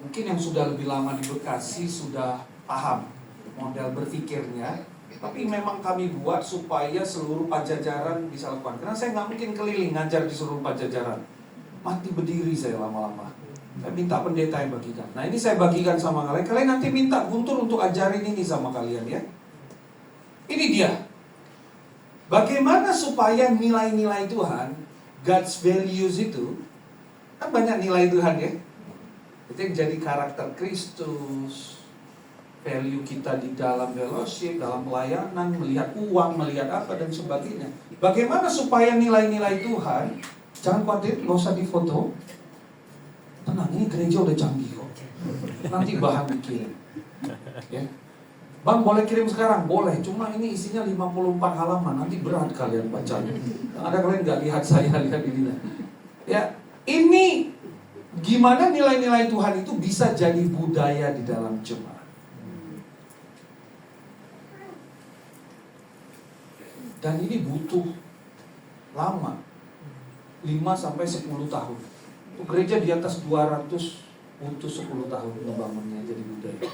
Mungkin yang sudah lebih lama di Bekasi sudah paham model berpikirnya. Tapi memang kami buat supaya seluruh Pajajaran bisa lakukan. Karena saya nggak mungkin keliling ngajar di seluruh Pajajaran. Mati berdiri saya lama-lama. Saya minta pendeta yang bagikan. Nah ini saya bagikan sama kalian. Kalian nanti minta Guntur untuk ajarin ini sama kalian ya. Ini dia. Bagaimana supaya nilai-nilai Tuhan, God's values itu, kan banyak nilai Tuhan ya. Itu yang jadi karakter Kristus, value kita di dalam fellowship, dalam pelayanan, melihat uang, melihat apa dan sebagainya. Bagaimana supaya nilai-nilai Tuhan, jangan khawatir, gak usah difoto. Tenang, ini gereja udah canggih kok. Nanti bahan dikirim. Ya. Bang boleh kirim sekarang? Boleh, cuma ini isinya 54 halaman, nanti berat kalian bacanya. Ada kalian gak lihat saya, lihat ini. Ya, ini gimana nilai-nilai Tuhan itu bisa jadi budaya di dalam jemaat. Dan ini butuh lama, 5-10 tahun. Untuk gereja di atas 200 butuh 10 tahun membangunnya jadi budaya.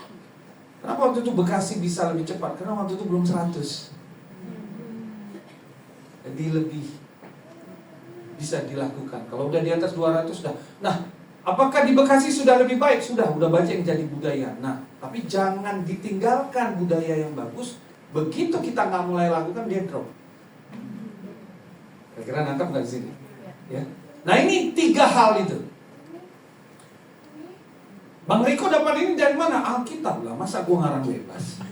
Kenapa waktu itu Bekasi bisa lebih cepat? Karena waktu itu belum 100. Jadi lebih bisa dilakukan. Kalau udah di atas 200 sudah. Nah, apakah di Bekasi sudah lebih baik? Sudah banyak yang jadi budaya. Nah, tapi jangan ditinggalkan budaya yang bagus. Begitu kita nggak mulai lakukan, dia drop. Kira-kira nangkap nggak di sini? Ya. Nah ini 3 hal itu. Bang Riko dapat ini dari mana? Alkitab lah, masa gua ngarang bebas.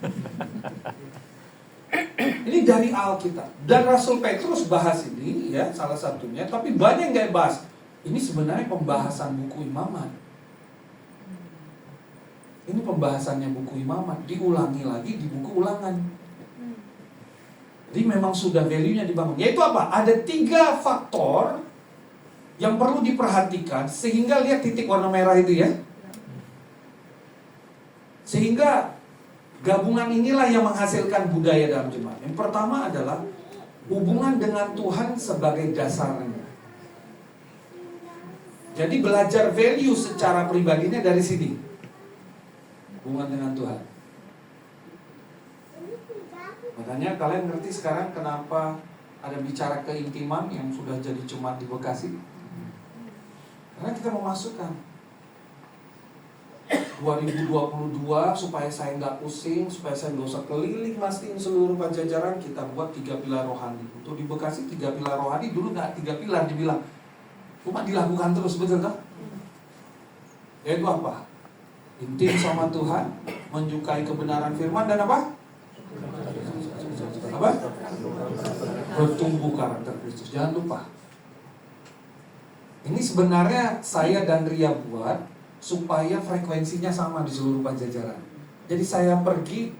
Ini dari Alkitab. Dan Rasul Petrus bahas ini ya, salah satunya. Tapi banyak yang gak bahas. Ini sebenarnya pembahasan buku Imamat. Ini pembahasannya buku Imamat. Diulangi lagi di buku Ulangan. Jadi memang sudah value-nya dibangun. Yaitu apa? Ada 3 faktor yang perlu diperhatikan. Sehingga lihat titik warna merah itu ya. Sehingga gabungan inilah yang menghasilkan budaya dalam jemaat. Yang pertama adalah hubungan dengan Tuhan sebagai dasarnya. Jadi belajar value secara pribadinya dari sini. Hubungan dengan Tuhan. Makanya kalian ngerti sekarang kenapa ada bicara keintiman yang sudah jadi jemaat di Bekasi. Karena kita memasukkan 2022 supaya saya nggak pusing, supaya saya nggak usah keliling mastiin seluruh Pajajaran, kita buat 3 pilar rohani. Untuk di Bekasi 3 pilar rohani dulu nggak 3 pilar dibilang, cuma dilakukan terus, betul kan? Yaitu apa? Intim sama Tuhan, menyukai kebenaran firman dan apa? Apa? Bertumbuh karakter Kristus. Jangan lupa. Ini sebenarnya saya dan Ria buat supaya frekuensinya sama di seluruh Pajajaran. Jadi saya pergi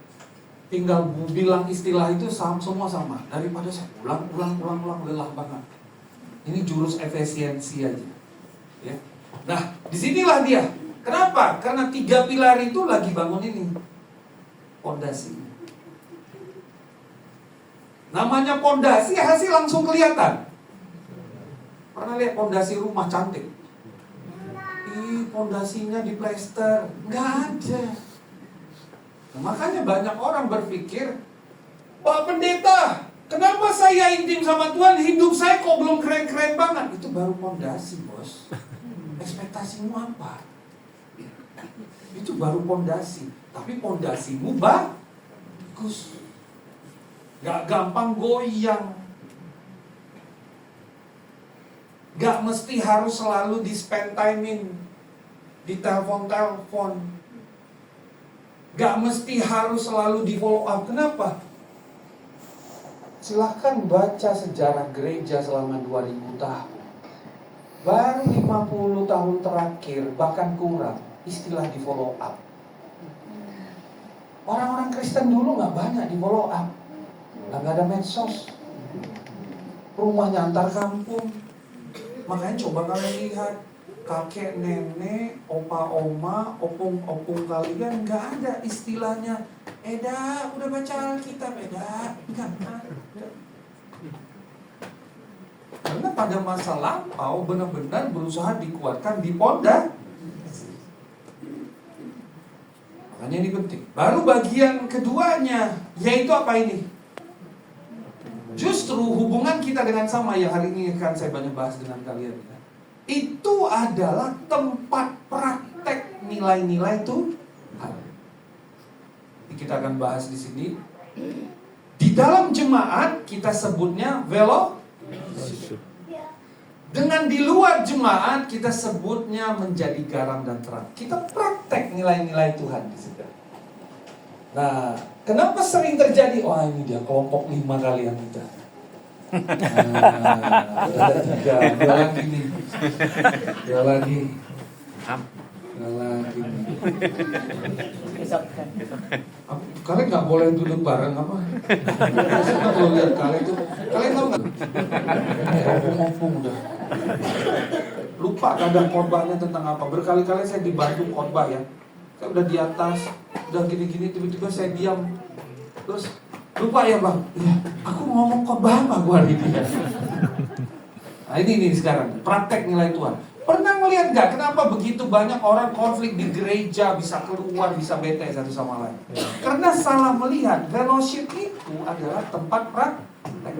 tinggal bilang istilah itu semua sama. Daripada saya ulang lelah banget. Ini jurus efisiensi aja. Ya. Nah, disinilah dia. Kenapa? Karena 3 pilar itu lagi bangun ini. Pondasi. Namanya pondasi, hasil langsung kelihatan. Pernah lihat pondasi rumah cantik? Pondasinya di plester, nggak ada. Nah, makanya banyak orang berpikir, Pak Pendeta, kenapa saya intim sama Tuhan, hidup saya kok belum keren-keren banget? Itu baru pondasi, bos. Ekspektasimu apa? Itu baru pondasi. Tapi pondasimu bagus, nggak gampang goyang. Gak mesti harus selalu di-spend time-in, di telepon-telepon. Gak mesti harus selalu di-follow up. Kenapa? Silahkan baca sejarah gereja selama 2000 tahun. Baru 50 tahun terakhir, bahkan kurang, istilah di-follow up. Orang-orang Kristen dulu gak banyak di-follow up. Gak ada medsos. Rumahnya antar kampung. Makanya coba kalian lihat, kakek, nenek, opa, oma, opung kalian nggak ada istilahnya. Eda, udah baca Alkitab, Eda? Nggak ada. Karena pada masa lampau benar-benar berusaha dikuatkan di pondasi. Hanya ini penting. Baru bagian keduanya, yaitu apa ini? Justru hubungan kita dengan sama yang hari ini akan saya banyak bahas dengan kalian. Itu adalah tempat praktek nilai-nilai Tuhan. Kita akan bahas di sini. Di dalam jemaat kita sebutnya fellowship. Dengan di luar jemaat kita sebutnya menjadi garam dan terang. Kita praktek nilai-nilai Tuhan di situ. Nah, kenapa sering terjadi? Wah, ini dia kelompok 5 kalian kita. Ada 3, dia lagi nih. Dia lagi. Kalian nggak boleh duduk bareng apa? Saya kalau lihat kalian tuh, kalian tahu nggak? Ngomong udah. Lupa kadang khotbahnya tentang apa. Berkali-kali saya dibantu khotbah ya. Saya udah di atas, udah gini-gini, tiba-tiba saya diam. Terus lupa ya bang, ya, aku ngomong khotbah apa gua hari ini? Nah ini sekarang praktek nilai Tuhan. Pernah melihat nggak kenapa begitu banyak orang konflik di gereja, bisa keluar, bisa bete satu sama lain? Karena salah melihat fellowship itu adalah tempat praktek.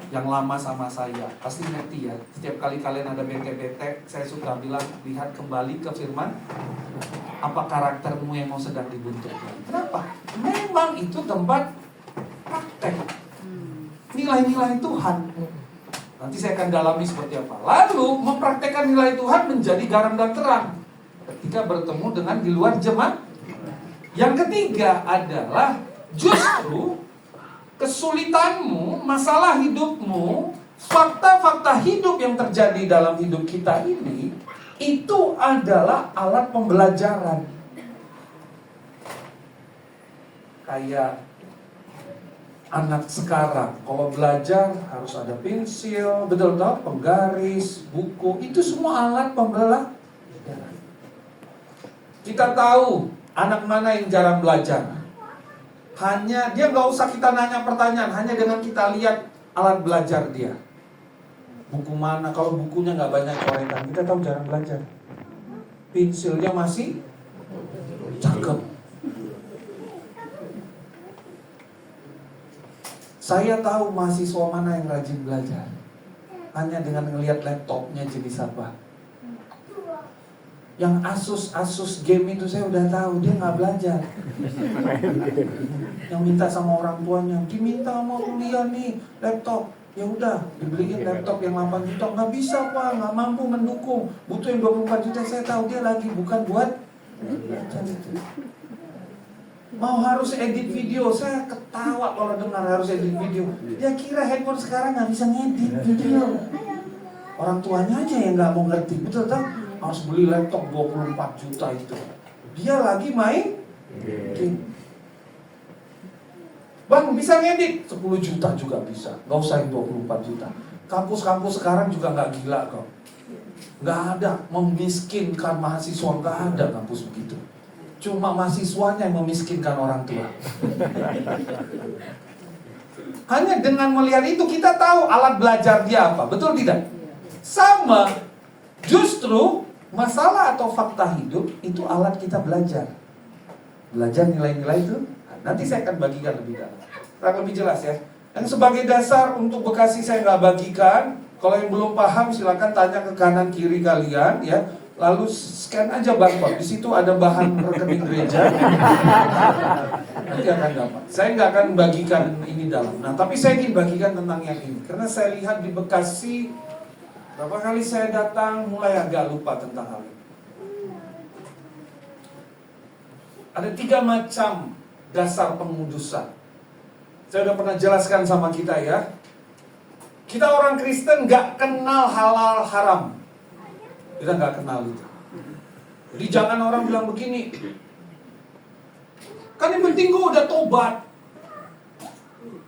Yang lama sama saya pasti ngerti ya. Setiap kali kalian ada bete-bete, saya suka bilang lihat kembali ke firman. Apa karaktermu yang mau sedang dibentuk? Kenapa? Memang itu tempat praktek nilai-nilai Tuhan. Nanti saya akan dalami seperti apa. Lalu mempraktekkan nilai Tuhan menjadi garam dan terang ketika bertemu dengan di luar jemaat. Yang ketiga adalah justru kesulitanmu, masalah hidupmu, fakta-fakta hidup yang terjadi dalam hidup kita ini, itu adalah alat pembelajaran. Kayak anak sekarang, kalau belajar harus ada pensil, betul tak? Penggaris, buku, itu semua alat pembelajaran. Kita tahu anak mana yang jarang belajar. Hanya dia nggak usah kita nanya pertanyaan, hanya dengan kita lihat alat belajar dia. Buku mana? Kalau bukunya nggak banyak coretan, kita tahu jarang belajar. Pensilnya masih cakep. Saya tahu mahasiswa mana yang rajin belajar. Hanya dengan ngelihat laptopnya jenis apa. Yang Asus game itu saya udah tahu, dia nggak belajar. Yang minta sama orang tuanya, diminta mau kuliah nih, laptop. Ya udah, dibeliin laptop yang 8 juta. Nggak bisa pak, nggak mampu mendukung. Butuh yang 24 juta, saya tahu dia lagi bukan buat belajar itu. Mau harus edit video, saya ketawa kalau dengar harus edit video. Dia kira handphone sekarang nggak bisa ngedit video. Orang tuanya aja yang nggak mau ngerti, betul tak? Harus beli laptop 24 juta itu. Dia lagi main game. Bang bisa ngedit 10 juta juga bisa, nggak usah yang 24 juta. Kampus-kampus sekarang juga nggak gila kok. Nggak ada memiskinkan mahasiswa, nggak ada kampus begitu. Cuma mahasiswanya yang memiskinkan orang tua. Hanya dengan melihat itu kita tahu alat belajar dia apa. Betul tidak? Sama. Justru masalah atau fakta hidup itu alat kita belajar. Belajar nilai-nilai itu. Nanti saya akan bagikan lebih dalam. Lebih jelas ya. Dan sebagai dasar untuk Bekasi saya nggak bagikan. Kalau yang belum paham silakan tanya ke kanan kiri kalian ya. Lalu scan aja barcode. Di situ ada bahan rekening gereja. Nanti akan dapat. Saya nggak akan bagikan ini dalam. Nah, tapi saya ingin bagikan tentang yang ini. Karena saya lihat di Bekasi, berapa kali saya datang mulai agak lupa tentang hal ini. Ada 3 macam dasar pengudusan. Saya udah pernah jelaskan sama kita ya. Kita orang Kristen nggak kenal halal haram. Kita nggak kenal itu. Jadi jangan orang bilang begini. Kan yang penting gue udah tobat.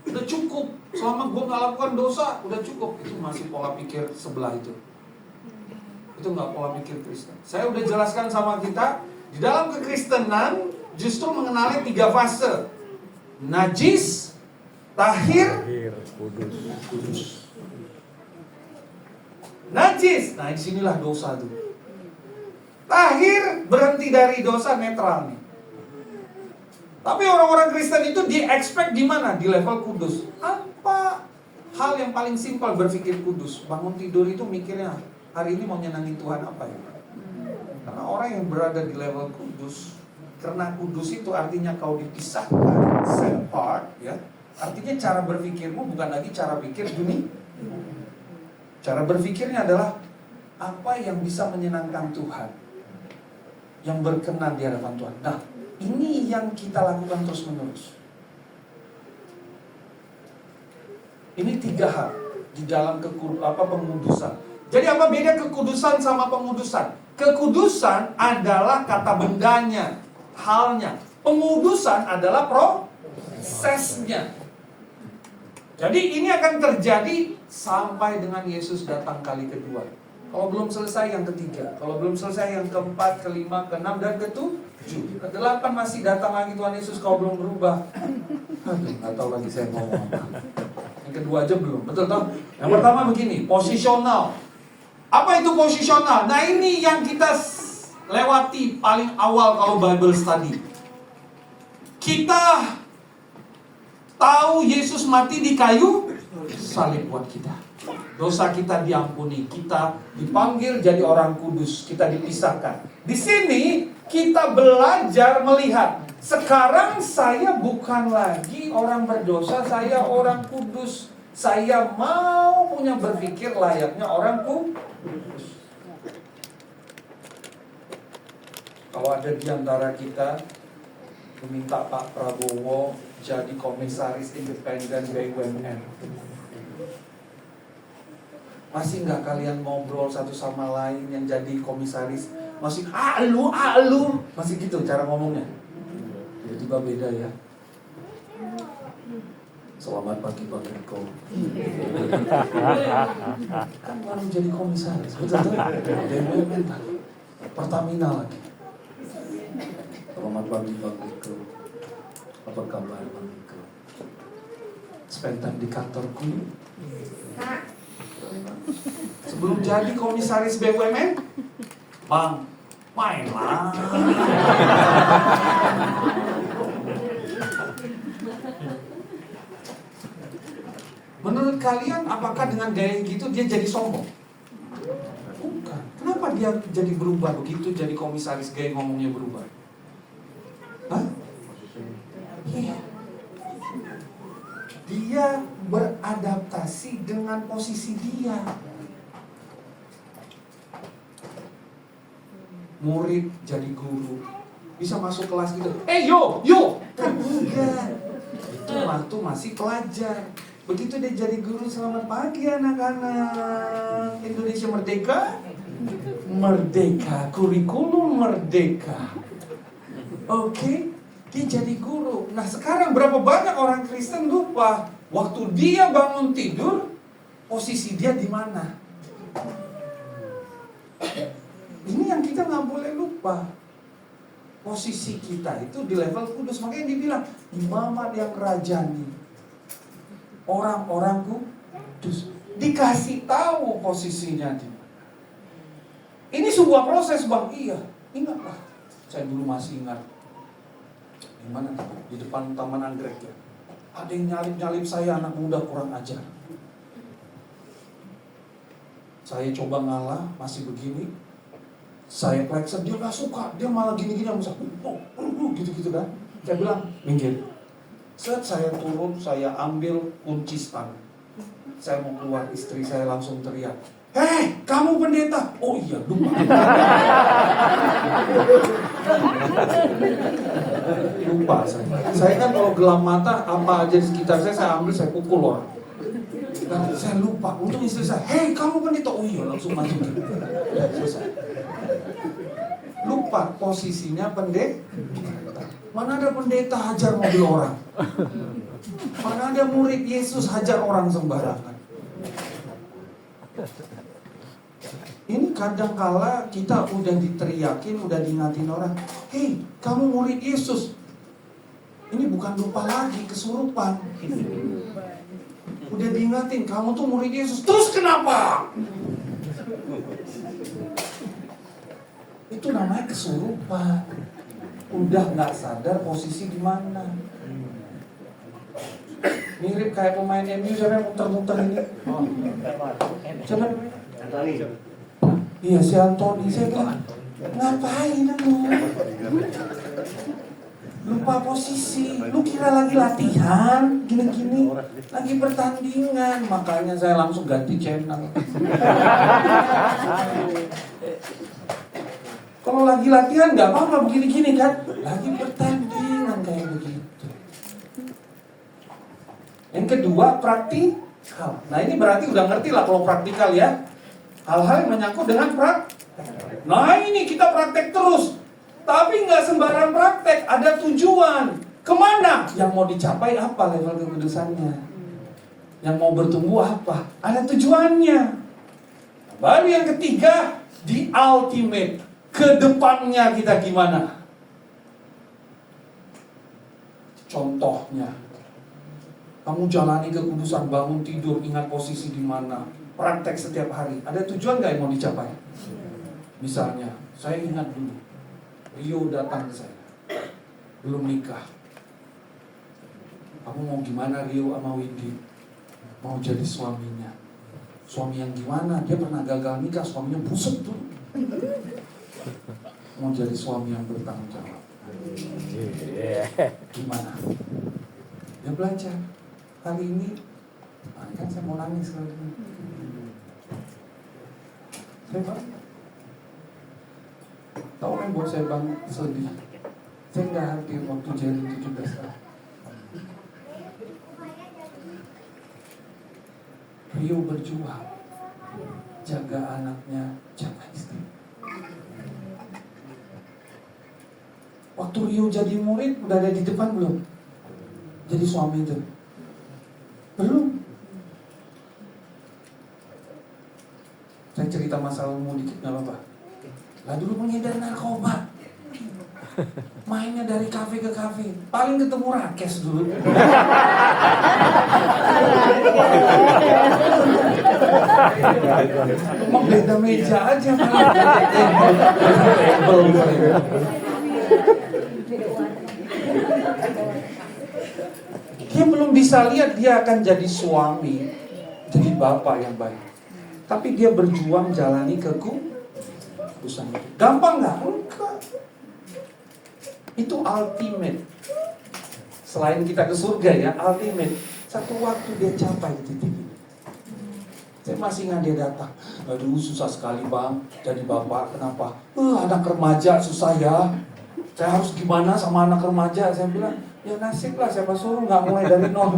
Udah cukup. Selama gue nggak lakukan dosa, udah cukup. Itu masih pola pikir sebelah itu. Itu nggak pola pikir Kristen. Saya udah jelaskan sama kita. Di dalam kekristenan justru mengenali 3 fase. Najis, tahir, kudus. Najis, nah disinilah dosa tuh. Tahir berhenti dari dosa netral nih. Tapi orang-orang Kristen itu di-expect di mana? Di level kudus. Apa hal yang paling simpel berpikir kudus? Bangun tidur itu mikirnya, hari ini mau nyenangin Tuhan apa ya? Karena orang yang berada di level kudus, karena kudus itu artinya kau dipisahkan, set apart, ya. Artinya cara berpikirmu bukan lagi cara pikir dunia. Cara berpikirnya adalah apa yang bisa menyenangkan Tuhan, yang berkenan di hadapan Tuhan. Nah, ini yang kita lakukan terus menerus. Ini 3 hal di dalam pengudusan. Jadi apa beda kekudusan sama pengudusan? Kekudusan adalah kata bendanya, halnya. Pengudusan adalah prosesnya. Jadi ini akan terjadi sampai dengan Yesus datang kali kedua. Kalau belum selesai yang ketiga, kalau belum selesai yang keempat, kelima, keenam, dan ketujuh, kedelapan masih datang lagi Tuhan Yesus, kau belum berubah. Aduh, nggak tahu lagi saya ngomong apa. Yang kedua aja belum, betul toh? Yang pertama begini, posisional. Apa itu posisional? Nah ini yang kita lewati paling awal kalau Bible study. Kita tahu Yesus mati di kayu salib buat kita. Dosa kita diampuni, kita dipanggil jadi orang kudus, kita dipisahkan. Di sini kita belajar melihat, sekarang saya bukan lagi orang berdosa, saya orang kudus. Saya mau punya berpikir layaknya orang kudus. Kalau ada di antara kita meminta Pak Prabowo jadi komisaris independen BUMN, masih nggak kalian ngobrol satu sama lain yang jadi komisaris? Masih lu, masih gitu cara ngomongnya? Tiba-tiba beda ya. Selamat pagi Pak Riko. Kan baru jadi komisaris, betul? BUMN tadi, Pertamina lagi. Selamat pagi Pak Riko. Apa kabar Pak Riko? Spend time di kantorku. Sebelum jadi komisaris BUMN, Bang, mainlah. Menurut kalian, apakah dengan gaya gitu dia jadi sombong? Bukan. Kenapa dia jadi berubah begitu, jadi komisaris gaya ngomongnya berubah? Hah? Iya. Dia beradaptasi dengan posisi dia. Murid jadi guru, bisa masuk kelas gitu. Yo, kan enggak. Itu waktu masih pelajar. Begitu dia jadi guru, selamat pagi anak-anak. Indonesia merdeka, merdeka, kurikulum merdeka. Oke. Dia jadi guru. Nah sekarang berapa banyak orang Kristen lupa waktu dia bangun tidur, posisi dia di mana? Ini yang kita nggak boleh lupa. Posisi kita itu di level kudus. Makanya dibilang imamat yang rajani, orang-orang kudus. Dikasih tahu posisinya di mana. Ini sebuah proses Bang. Iya, ingatlah. Saya dulu masih ingat. Di mana? Di depan Taman Anggrek ya. Ada yang nyalip-nyalip saya, anak muda kurang ajar. Saya coba ngalah, masih begini. Saya klakson, dia gak suka. Dia malah gini-gini, gitu-gitu kan. Saya bilang, minggir. Saat saya turun, saya ambil kunci stang. Saya mau keluar, istri saya langsung teriak, "Hei, kamu pendeta!" Oh iya, lupa. Lupa saya. Saya kan kalau gelap mata, apa aja di sekitar saya ambil, saya pukul orang. Dan saya lupa. Untuk istri saya, "Hei, kamu pendeta!" Oh iya, langsung masukin. Selesai. Lupa posisinya pendeta. Mana ada pendeta hajar mobil orang? Mana ada murid Yesus hajar orang sembarangan? Ini kadangkala kita udah diteriakin, udah diingatin orang, "Hei, kamu murid Yesus." Ini bukan lupa lagi, kesurupan. Udah diingatin, kamu tuh murid Yesus. Terus kenapa? Itu namanya kesurupan. udah nggak sadar posisi di mana. Mirip kayak pemain MU, siapa yang muter-muter ini? Coba. Iya, si Anthony. Saya bilang, ngapain lu? Lupa posisi. Lu kira lagi latihan, gini-gini, lagi pertandingan. Makanya saya langsung ganti channel. Kalau lagi latihan nggak apa-apa begini-gini kan, lagi pertandingan kayak begitu. Yang kedua, praktikal. Nah ini berarti udah ngerti lah kalau praktikal ya. Hal-hal yang menyangkut dengan praktek. Nah ini kita praktek terus. Tapi nggak sembarang praktek, ada tujuan. Kemana? Yang mau dicapai apa level kekudusannya? Yang mau bertumbuh apa? Ada tujuannya. Baru yang ketiga, the ultimate. Kedepannya kita gimana? Contohnya, kamu jalani kekudusan, bangun tidur, ingat posisi di mana, praktek setiap hari. Ada tujuan nggak yang mau dicapai? Misalnya, saya ingat dulu, Rio datang ke saya, belum nikah. Kamu mau gimana Rio sama Windy? Mau jadi suaminya. Suami yang gimana? Dia pernah gagal nikah, suaminya busuk tuh. Mau jadi suami yang bertanggung jawab. Gimana? Dia belajar. Kali ini, kan saya mau nangis kali ini. Saya bang, tahu kan buat saya bang sedih. Saya nggak hadir waktu jadi 17 tahun. Rio berjuang, jaga anaknya, jaga istri. Waktu Rio jadi murid, udah ada di depan belum? Jadi suami itu? Belum. Saya cerita masa lalu dikit, gak apa-apa. Lah dulu pengedar narkoba, mainnya dari kafe ke kafe, paling ketemu rakes dulu. Mau beda meja aja malah. Dia belum bisa lihat dia akan jadi suami, jadi bapak yang baik. Tapi dia berjuang jalani kekudusan. Gampang nggak? Enggak. Itu ultimate. Selain kita ke surga ya, ultimate. Satu waktu dia capai titik ini. Saya masih ingat dia datang. Aduh susah sekali bang, jadi bapak. Kenapa? Anak remaja susah ya. Saya harus gimana sama anak remaja? Saya bilang, ya nasib lah, siapa suruh nggak mulai dari nol.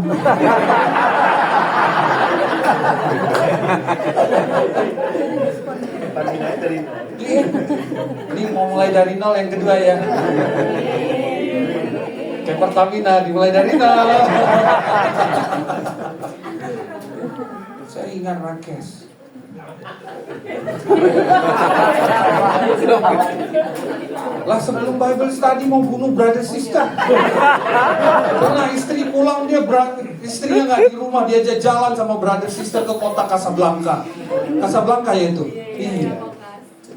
Ini mau mulai dari nol yang kedua ya. Kayak Pertamina dimulai dari nol. Saya ingat Rakes. Lah sebelum Bible study mau bunuh brother sister. Karena istri pulang istrinya nggak di rumah, dia aja jalan sama brother sister ke kota Casablanca. Casablanca ya itu. Iya.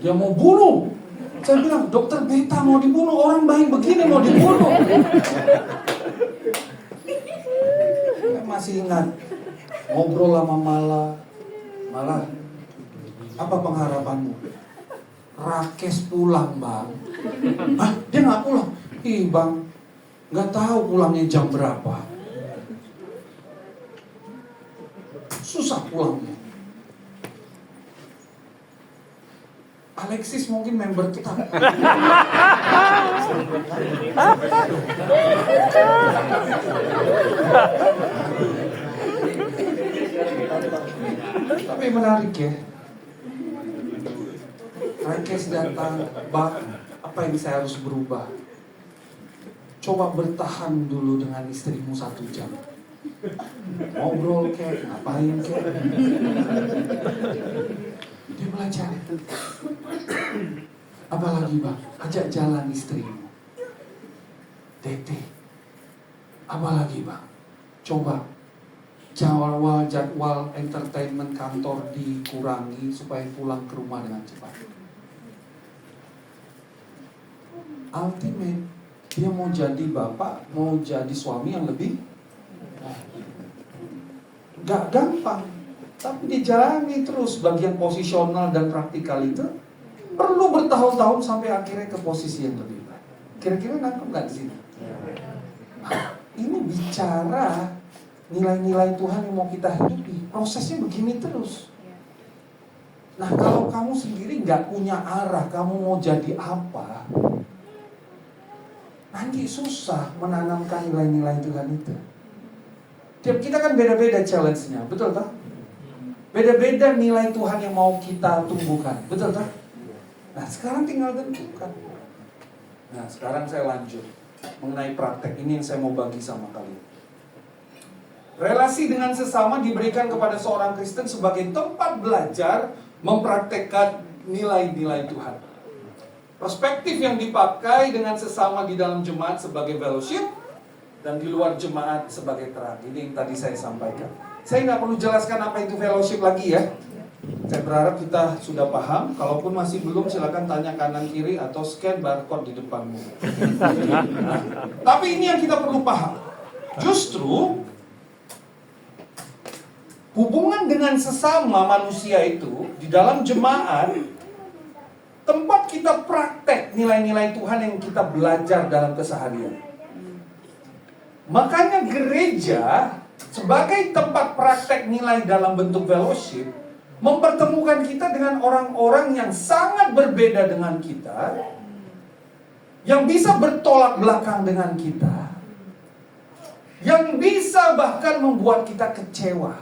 Dia mau bunuh. Saya bilang, dokter Beta mau dibunuh, orang baik begini mau dibunuh. Saya masih ingat ngobrol sama malah apa pengharapanmu? Rakes pulang bang. Hah? Dia nggak pulang? Ih bang, nggak tahu pulangnya jam berapa. Susah pulangnya. Alexis mungkin member tetap. Tapi menarik ya. Rakes datang, bang, apa yang saya harus berubah? Coba bertahan dulu dengan istrimu 1 jam. Ngobrol kek, ngapain kek. Dia belajar. Apalagi bang, ajak jalan istrimu. Tete. Apalagi bang, coba jadwal entertainment kantor dikurangi supaya pulang ke rumah dengan cepat. Ultimate. Dia mau jadi bapak, mau jadi suami yang lebih gak gampang. Tapi dijalani terus. Bagian posisional dan praktikal itu perlu bertahun-tahun sampai akhirnya ke posisi yang lebih baik. Kira-kira nangkep gak di sini? Ini bicara nilai-nilai Tuhan yang mau kita hidupi. Prosesnya begini terus. Nah, kalau kamu sendiri gak punya arah, kamu mau jadi apa, nanti susah menanamkan nilai-nilai Tuhan itu. Tiap kita kan beda-beda challenge-nya, betul tak? Beda-beda nilai Tuhan yang mau kita tumbuhkan, betul tak? Nah, sekarang tinggal tentukan. Nah, sekarang saya lanjut mengenai praktek ini yang saya mau bagi sama kalian. Relasi dengan sesama diberikan kepada seorang Kristen sebagai tempat belajar mempraktekkan nilai-nilai Tuhan. Perspektif yang dipakai dengan sesama di dalam jemaat sebagai fellowship dan di luar jemaat sebagai terang. Ini yang tadi saya sampaikan. Saya nggak perlu jelaskan apa itu fellowship lagi ya. Saya berharap kita sudah paham. Kalaupun masih belum, silakan tanya kanan kiri atau scan barcode di depanmu. Nah, tapi ini yang kita perlu paham. Justru hubungan dengan sesama manusia itu di dalam jemaat, tempat kita praktek nilai-nilai Tuhan yang kita belajar dalam keseharian. Makanya gereja sebagai tempat praktek nilai dalam bentuk fellowship mempertemukan kita dengan orang-orang yang sangat berbeda dengan kita, yang bisa bertolak belakang dengan kita, yang bisa bahkan membuat kita kecewa.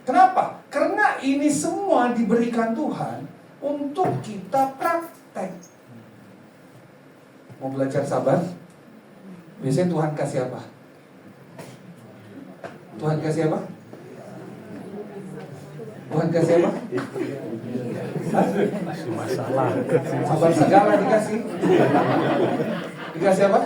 Kenapa? Karena ini semua diberikan Tuhan untuk kita praktek. Mau belajar sabar? Biasanya Tuhan kasih apa? Tuhan kasih apa? Tuhan kasih apa? Masalah. Sabar segala dikasih. Dikasih apa?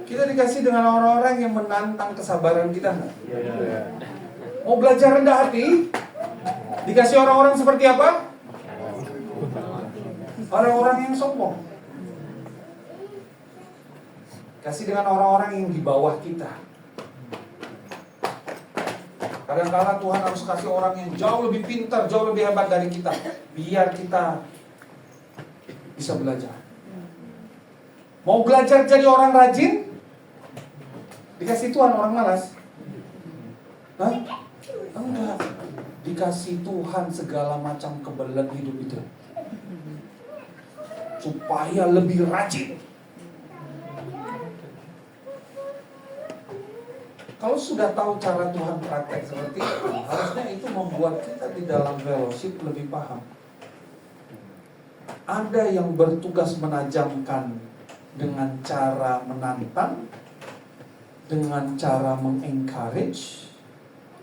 Kita dikasih dengan orang-orang yang menantang kesabaran kita. Mau belajar rendah hati? Dikasih orang-orang seperti apa? Orang-orang yang sombong. Kasih dengan orang-orang yang di bawah kita. Kadang-kadang Tuhan harus kasih orang yang jauh lebih pintar, jauh lebih hebat dari kita, biar kita bisa belajar. Mau belajar jadi orang rajin? Dikasih Tuhan orang malas? Hah? Enggak. Dikasih Tuhan segala macam kebelet hidup itu, supaya lebih rajin. Kalau sudah tahu cara Tuhan praktek seperti itu, harusnya itu membuat kita di dalam fellowship lebih paham. Ada yang bertugas menajamkan dengan cara menantang, dengan cara mengencourage.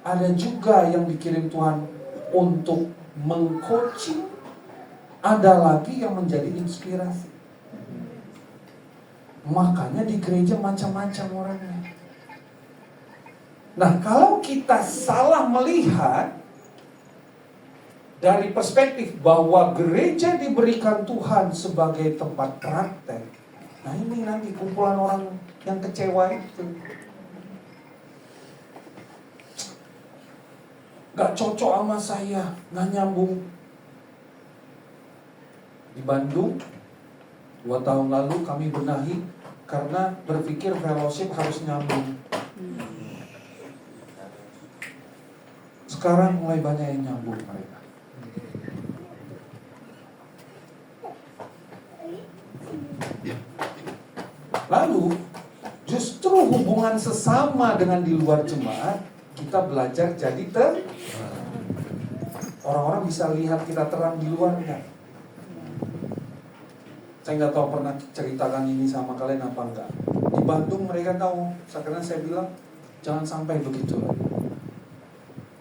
Ada juga yang dikirim Tuhan untuk mengcoaching. Ada lagi yang menjadi inspirasi. Makanya di gereja macam-macam orangnya. Nah, kalau kita salah melihat dari perspektif bahwa gereja diberikan Tuhan sebagai tempat praktek, nah ini nanti kumpulan orang yang kecewa itu, gak cocok sama saya, gak nyambung. Di Bandung 2 tahun lalu kami benahi karena berpikir fellowship harus nyambung. Sekarang mulai banyak yang nyambung mereka. Lalu justru hubungan sesama dengan di luar jemaat, kita belajar jadi orang-orang bisa lihat kita terang di luar kan? Saya nggak tahu pernah ceritakan ini sama kalian apa enggak. Di Bandung mereka tahu, karena saya bilang jangan sampai begitu lagi.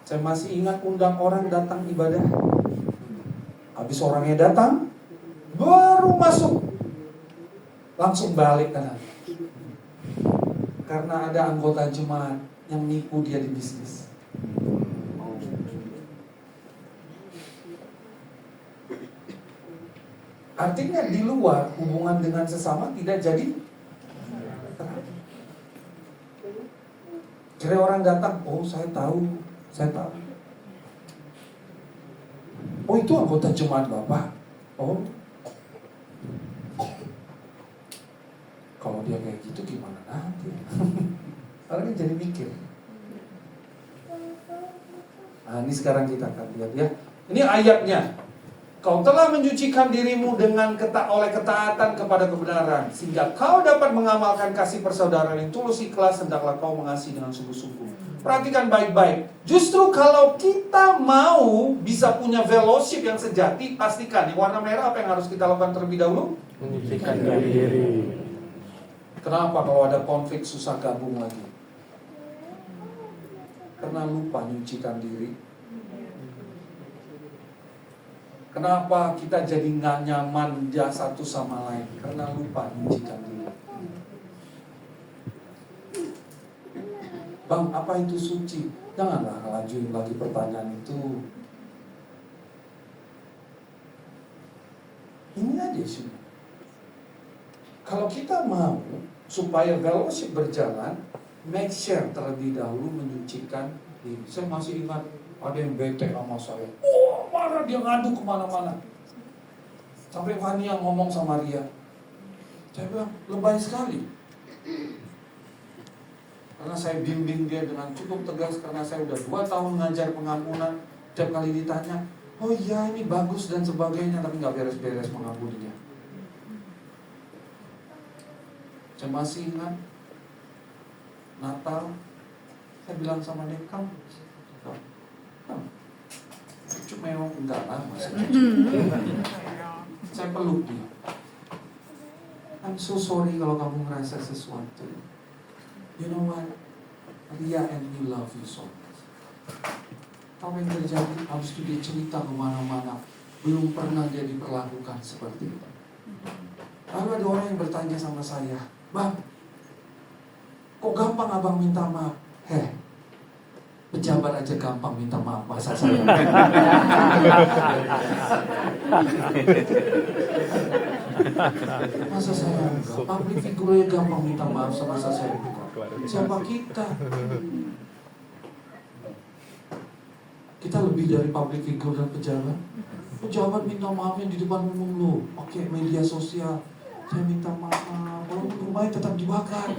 Saya masih ingat undang orang datang ibadah. Habis orangnya datang, baru masuk, langsung balik kanan. Karena ada anggota jemaat yang nipu dia di bisnis. Artinya di luar hubungan dengan sesama tidak jadi erat. Kira orang datang, oh saya tahu. Oh itu anggota jemaat Bapak. Oh, kalau dia kayak gitu gimana nanti? Orang jadi mikir. Nah ini sekarang kita akan lihat ya. Ini ayatnya. Kau telah mencucikan dirimu dengan oleh ketaatan kepada kebenaran, sehingga kau dapat mengamalkan kasih persaudaraan yang tulus ikhlas, hendaklah kau mengasihi dengan sungguh-sungguh. Perhatikan baik-baik. Justru kalau kita mau bisa punya fellowship yang sejati, pastikan yang warna merah apa yang harus kita lakukan terlebih dahulu? Menyucikan diri. Kenapa kalau ada konflik susah gabung lagi? Karena lupa nyucikan diri. Kenapa kita jadi nggak nyaman dia satu sama lain? Karena lupa nyucikan diri. Bang, apa itu suci? Janganlah lanjutin lagi pertanyaan itu. Ini aja sih. Kalau kita mau supaya fellowship berjalan, make sure terlebih dahulu menyucikan diri. Saya masih ingat ada yang bete sama saya. Oh, marah dia ngadu kemana-mana. Sampai Fani yang ngomong sama Ria. Saya bilang, lebay sekali. Karena saya bimbing dia dengan cukup tegas. Karena saya udah 2 tahun ngajar pengampunan. Tiap kali ditanya, oh iya ini bagus dan sebagainya. Tapi gak beres-beres mengampuninya. Saya masih ingat Natal. Saya bilang sama dia, kamu cuma enggak lah maksudnya. Saya peluk dia. I'm so sorry kalau kamu ngerasa sesuatu. You know what? Ria and me love you so much. Apa yang terjadi? Habis itu dia cerita kemana-mana. Belum pernah dia diperlakukan seperti itu. Lalu ada orang yang bertanya sama saya, Bang, kok gampang abang minta maaf? Pejabat aja gampang minta maaf, masa saya? Masa saya enggak? Public figure gampang minta maaf, masa saya enggak? Siapa kita? Kita lebih dari public figure dan pejabat. Pejabat minta maafnya di depan umum loh, pakai media sosial. Saya minta maaf, kalau rumahnya tetap dibakar,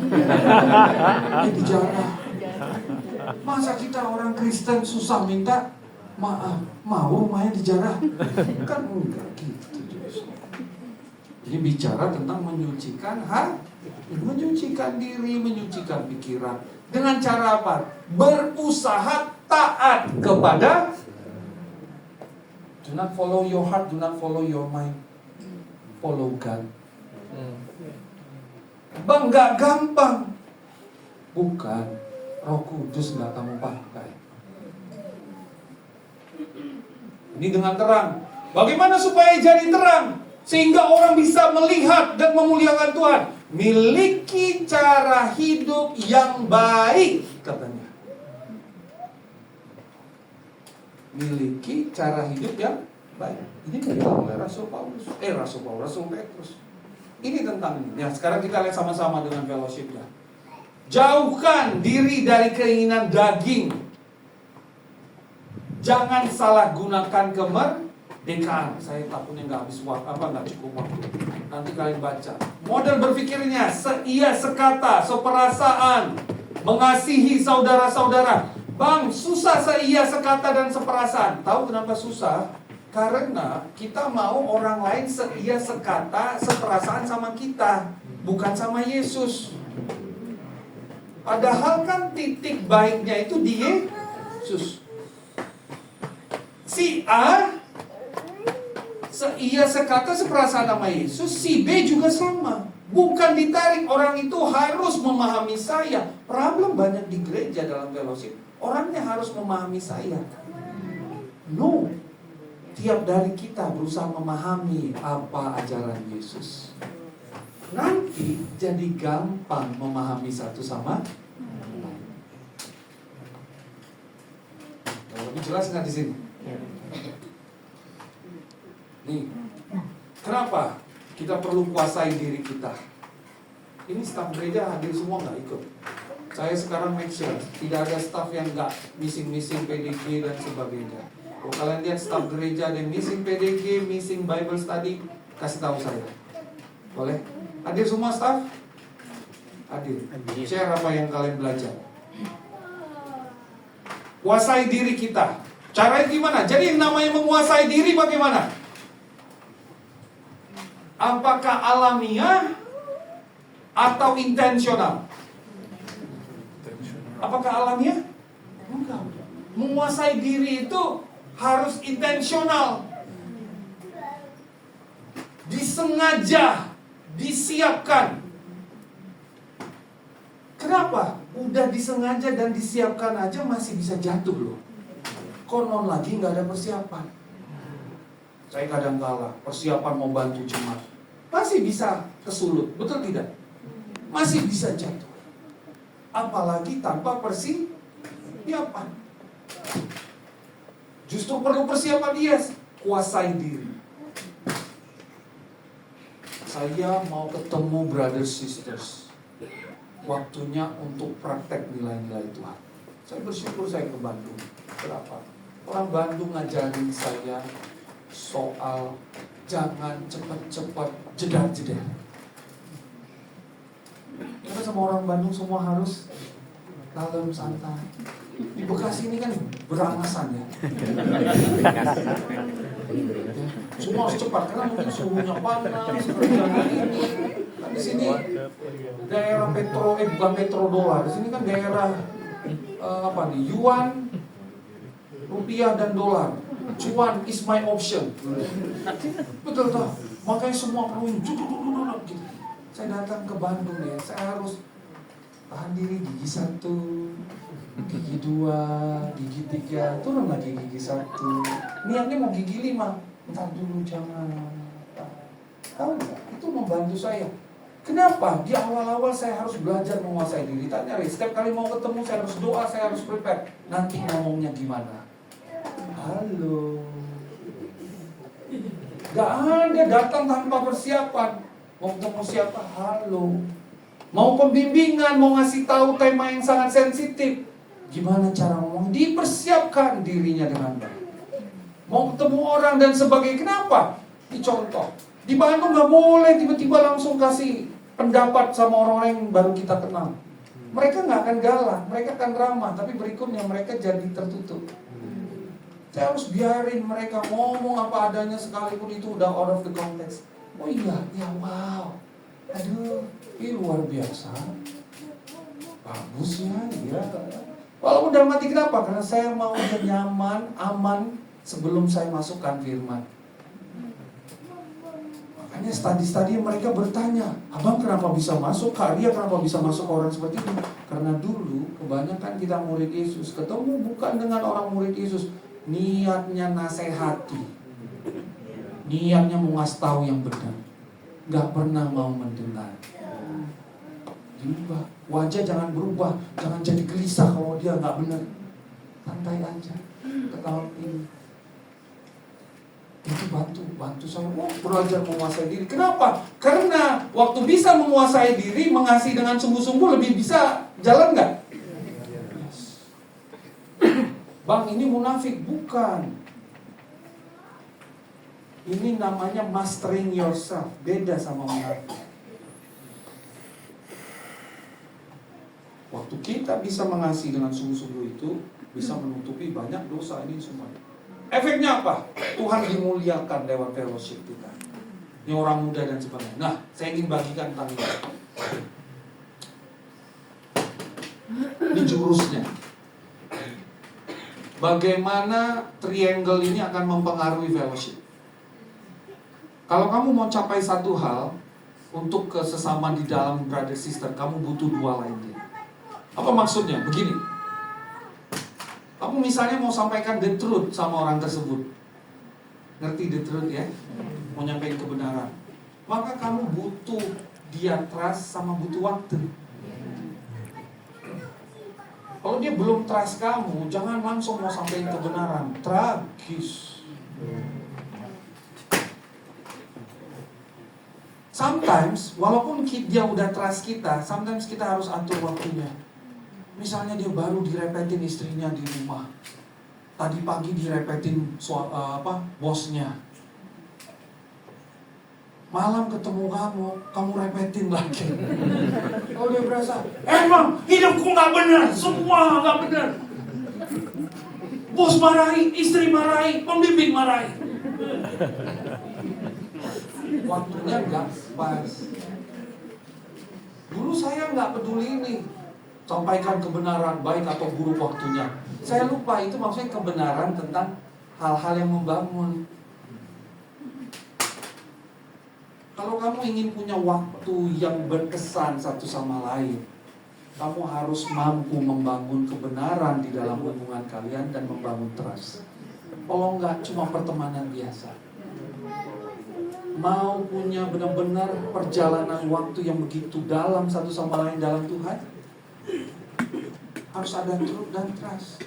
dijarah. Masa kita orang Kristen susah minta maaf, mau rumahnya dijarah? Kan enggak gitu. Jadi bicara tentang menyucikan hati, menyucikan diri, menyucikan pikiran. Dengan cara apa? Berusaha taat kepada. Do not follow your heart, do not follow your mind. Follow God. Bang, gak gampang. Bukan, Roh Kudus gak kamu pakai. Ini dengan terang. Bagaimana supaya jadi terang? Sehingga orang bisa melihat dan memuliakan Tuhan. Miliki cara hidup yang baik, katanya. Miliki cara hidup yang baik. Ini dibilang oleh Rasul Petrus. Ini tentang ini. Ya, sekarang kita lihat sama-sama dengan fellowship-nya. Jauhkan diri dari keinginan daging. Jangan salah gunakan kemerdekaan. Saya takutnya nggak habis waktu, nggak cukup waktu. Nanti kalian baca. Model berpikirnya seia sekata, seperasaan, mengasihi saudara-saudara. Bang, susah seia sekata dan seperasaan. Tahu kenapa susah? Karena kita mau orang lain seia sekata, seperasaan sama kita, bukan sama Yesus. Padahal kan titik baiknya itu di Yesus. Si A seia sekata, seperasaan sama Yesus, si B juga sama. Bukan ditarik, orang itu harus memahami saya. Problem banyak di gereja dalam fellowship. Orangnya harus memahami saya. No. Tiap dari kita berusaha memahami apa ajaran Yesus. Nanti jadi gampang memahami satu sama lain. Lebih jelas nggak di sini? Nih, Kenapa? Kita perlu kuasai diri kita. Ini staf gereja hadir semua nggak ikut? Saya sekarang make sure tidak ada staf yang nggak missing PDG dan sebagainya. Kalau kalian lihat staf gereja ada yang missing PDG, missing Bible study, kasih tahu saya. Boleh? Hadir semua staf? Hadir. Share apa yang kalian belajar. Kuasai diri kita. Caranya gimana? Jadi yang namanya menguasai diri bagaimana? Apakah alamiah atau intensional? Apakah alamiah? Enggak. Menguasai diri itu harus intensional. Disengaja, disiapkan. Kenapa? Udah disengaja dan disiapkan aja masih bisa jatuh loh. Konon lagi nggak ada persiapan. Saya kadang kala persiapan mau bantu jemaat masih bisa kesulut, betul tidak? Masih bisa jatuh. Apalagi tanpa persiapan. Justru perlu persiapan, yes. Kuasai diri. Saya mau ketemu brothers sisters. Waktunya untuk praktek nilai-nilai Tuhan. Saya bersyukur saya ke Bandung. Kenapa? Orang Bandung ngajarin saya soal jangan cepat-cepat jedar-jedar. Karena sama orang Bandung semua harus kalem, santai. Di Bekasi ini kan berangasan ya. Semua harus cepat karena mungkin suhunya panas. Kan di sini daerah bukan petrodolar. Di sini kan daerah yuan, rupiah dan dolar. Cuan is my option. Betul toh? Makanya semua perlu gitu. Saya datang ke Bandung ya, saya harus tahan diri gigi 1, gigi 2, gigi 3, turun lagi gigi 1. Niatnya mau gigi 5, entar dulu jangan. Tahu nggak? Itu membantu saya. Kenapa? Di awal-awal saya harus belajar menguasai diri. Tanya, setiap kali mau ketemu saya harus doa, saya harus prepare. Nanti ngomongnya gimana? Halo. Gak ada datang tanpa persiapan. Mau ketemu siapa? Halo. Mau pembimbingan, mau ngasih tahu tema yang sangat sensitif. Gimana cara ngomong? Dipersiapkan dirinya dengan baik. Mau ketemu orang dan sebagainya. Kenapa? Ini contoh. Di Bandung gak boleh tiba-tiba langsung kasih pendapat sama orang-orang yang baru kita kenal. Mereka gak akan galak, mereka akan ramah. Tapi berikutnya mereka jadi tertutup. Saya harus biarin mereka ngomong apa adanya sekalipun itu udah out of the context. Oh iya, ya wow. Aduh, ini luar biasa. Bagus ya, iya. Walaupun dalam hati kenapa? Karena saya mau dia nyaman, aman sebelum saya masukkan firman. Makanya studi-studi mereka bertanya, abang kenapa bisa masuk? Kak Ria kenapa bisa masuk orang seperti itu? Karena dulu kebanyakan kita murid Yesus ketemu bukan dengan orang murid Yesus. Niatnya nasehati, niatnya mau ngasih tahu yang benar, nggak pernah mau mendengar. Diubah, wajah jangan berubah, jangan jadi gelisah kalau dia nggak benar. Santai aja, ketawa ini. Itu bantu saya belajar menguasai diri. Kenapa? Karena waktu bisa menguasai diri, mengasihi dengan sungguh-sungguh lebih bisa jalan nggak? Bang, ini munafik. Bukan. Ini namanya mastering yourself. Beda sama munafik. Waktu kita bisa mengasihi dengan sungguh-sungguh itu, bisa menutupi banyak dosa ini semua. Efeknya apa? Tuhan dimuliakan lewat fellowship kita. Ini orang muda dan sebagainya. Nah, saya ingin bagikan tentang ini. Ini jurusnya. Bagaimana triangle ini akan mempengaruhi fellowship. Kalau kamu mau capai satu hal, untuk kesesama di dalam brother sister, kamu butuh dua lainnya. Apa maksudnya? Begini. Kamu misalnya mau sampaikan the truth sama orang tersebut. Ngerti the truth ya? Mau nyampein kebenaran. Maka kamu butuh dia trust sama butuh waktu. Kalau dia belum trust kamu, jangan langsung mau sampaikan kebenaran. Tragis. Sometimes, walaupun dia udah trust kita, sometimes kita harus atur waktunya. Misalnya dia baru direpetin istrinya di rumah, tadi pagi direpetin bosnya, malam ketemu kamu repetin lagi. Kalau dia berasa, emang hidupku nggak benar, semua nggak benar. Bos marahi, istri marahi, pembimbing marahi. Waktunya nggak pas. Dulu saya nggak peduli ini, sampaikan kebenaran baik atau buruk waktunya. Saya lupa itu maksudnya kebenaran tentang hal-hal yang membangun. Kalau kamu ingin punya waktu yang berkesan satu sama lain, kamu harus mampu membangun kebenaran di dalam hubungan kalian dan membangun trust. Kalau nggak cuma pertemanan biasa. Mau punya benar-benar perjalanan waktu yang begitu dalam satu sama lain dalam Tuhan, harus ada truth dan trust.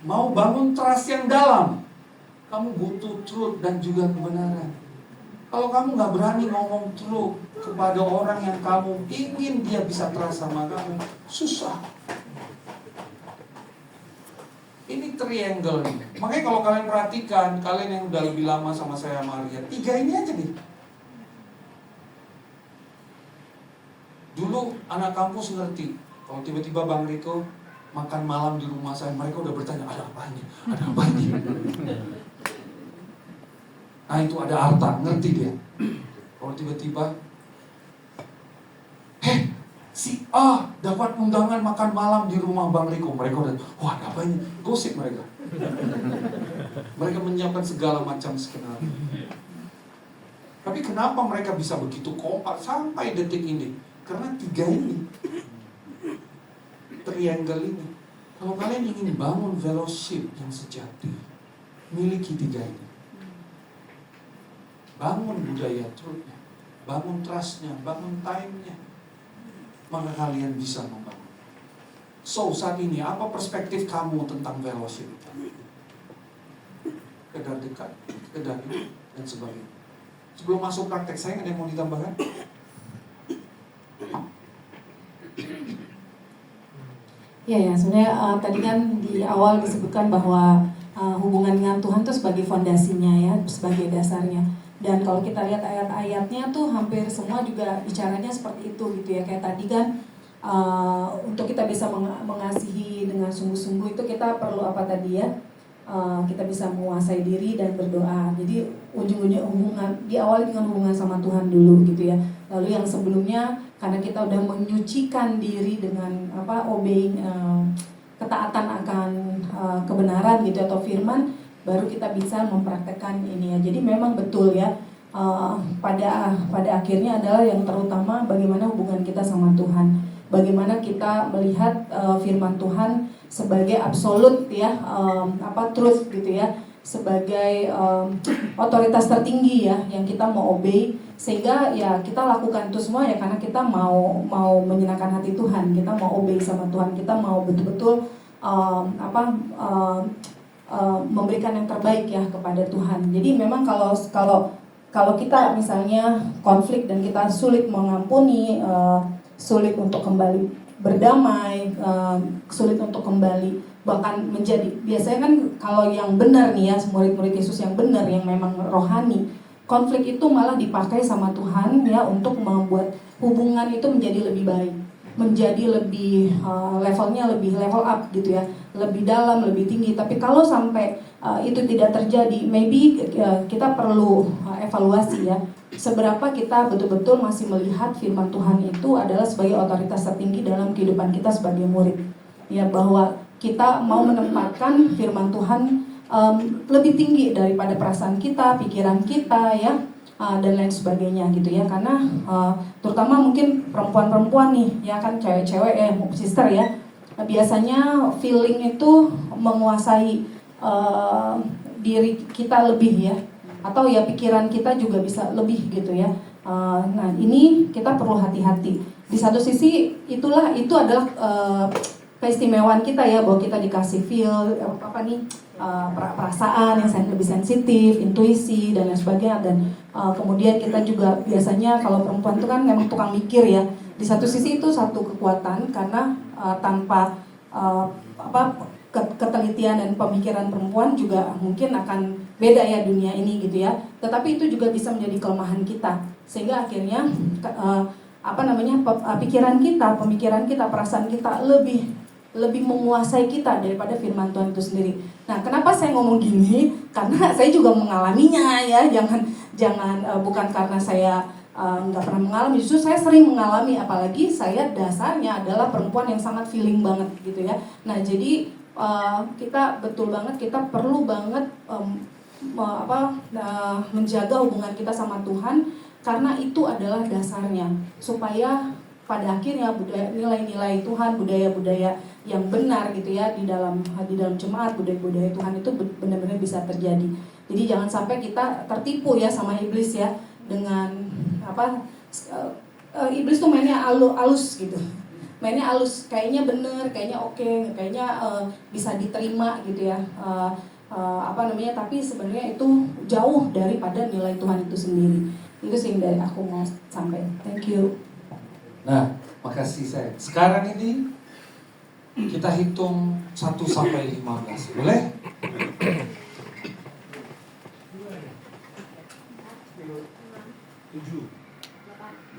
Mau bangun trust yang dalam, kamu butuh truth dan juga kebenaran. Kalau kamu gak berani ngomong truth kepada orang yang kamu ingin dia bisa trust sama kamu, susah. Ini triangle nih. Makanya kalau kalian perhatikan, kalian yang udah lebih lama sama saya Maria, 3 ini aja nih. Dulu anak kampus ngerti, kalau tiba-tiba Bang Riko makan malam di rumah saya, mereka udah bertanya, ada apa ini? Ada apa ini? Nah itu ada Arta, ngerti dia. Kalau tiba-tiba, si A dapat undangan makan malam di rumah Bang Riko, mereka udah, wah ada apa ini? Gosip mereka. Mereka menyiapkan segala macam skenario. Tapi kenapa mereka bisa begitu kompak sampai detik ini? Karena 3 ini, triangle ini. Kalau kalian ingin bangun fellowship yang sejati, miliki 3 ini. Bangun budaya truth-nya, bangun trust-nya, bangun time-nya, maka kalian bisa membangun. So, saat ini apa perspektif kamu tentang fellowship? Sekedar dekat, sekedar itu, dan sebagainya. Sebelum masuk praktek, saya ada yang mau ditambahkan? Ya, sebenarnya tadi kan di awal disebutkan bahwa hubungan dengan Tuhan itu sebagai fondasinya ya, sebagai dasarnya. Dan kalau kita lihat ayat-ayatnya tuh hampir semua juga bicaranya seperti itu gitu ya. Kayak tadi kan untuk kita bisa mengasihi dengan sungguh-sungguh itu kita perlu apa tadi ya? Kita bisa menguasai diri dan berdoa. Jadi ujung-ujungnya hubungan diawali dengan hubungan sama Tuhan dulu gitu ya. Lalu yang sebelumnya karena kita udah menyucikan diri dengan obeying ketaatan akan kebenaran gitu atau firman, baru kita bisa mempraktekkan ini ya. Jadi memang betul ya, pada akhirnya adalah yang terutama bagaimana hubungan kita sama Tuhan, bagaimana kita melihat firman Tuhan sebagai absolut ya, truth gitu ya, sebagai otoritas tertinggi ya yang kita mau obey, sehingga ya kita lakukan itu semua ya karena kita mau menyenangkan hati Tuhan, kita mau obey sama Tuhan, kita mau betul-betul memberikan yang terbaik ya kepada Tuhan. Jadi memang kalau kita misalnya konflik dan kita sulit mengampuni, sulit untuk kembali berdamai, sulit untuk kembali bahkan menjadi, biasanya kan kalau yang benar nih ya, murid-murid Yesus yang benar, yang memang rohani, konflik itu malah dipakai sama Tuhan ya untuk membuat hubungan itu menjadi lebih baik, menjadi lebih levelnya lebih level up gitu ya, lebih dalam, lebih tinggi. Tapi kalau sampai itu tidak terjadi, maybe kita perlu evaluasi ya, seberapa kita betul-betul masih melihat firman Tuhan itu adalah sebagai otoritas tertinggi dalam kehidupan kita sebagai murid ya, bahwa kita mau menempatkan firman Tuhan lebih tinggi daripada perasaan kita, pikiran kita ya, dan lain sebagainya gitu ya. Karena terutama mungkin perempuan-perempuan nih ya kan, cewek-cewek ya, sister ya, biasanya feeling itu menguasai diri kita lebih ya, atau ya pikiran kita juga bisa lebih gitu ya. Nah ini kita perlu hati-hati. Di satu sisi itu adalah keistimewaan kita ya, bahwa kita dikasih feel perasaan yang lebih sensitif, intuisi dan lain sebagainya. Dan kemudian kita juga biasanya kalau perempuan itu kan memang tukang mikir ya. Di satu sisi itu satu kekuatan karena tanpa ketelitian dan pemikiran perempuan juga mungkin akan beda ya dunia ini gitu ya. Tetapi itu juga bisa menjadi kelemahan kita sehingga akhirnya pikiran kita, pemikiran kita, perasaan kita lebih menguasai kita daripada firman Tuhan itu sendiri. Nah, kenapa saya ngomong gini? Karena saya juga mengalaminya ya. Jangan bukan karena saya nggak pernah mengalami, justru saya sering mengalami, apalagi saya dasarnya adalah perempuan yang sangat feeling banget gitu ya. Nah, jadi kita betul banget, kita perlu banget menjaga hubungan kita sama Tuhan karena itu adalah dasarnya supaya pada akhirnya nilai-nilai Tuhan, budaya-budaya yang benar gitu ya di dalam jemaat, budaya-budaya Tuhan itu benar-benar bisa terjadi. Jadi jangan sampai kita tertipu ya sama iblis ya dengan iblis tuh mainnya halus gitu. Mainnya halus, kayaknya bener, kayaknya oke, kayaknya bisa diterima gitu ya. Tapi sebenarnya itu jauh daripada nilai Tuhan itu sendiri. Itu sih dari aku mau sampaikan. Thank you. Nah, makasih saya. Sekarang ini kita hitung 1 sampai 15. Boleh? 7,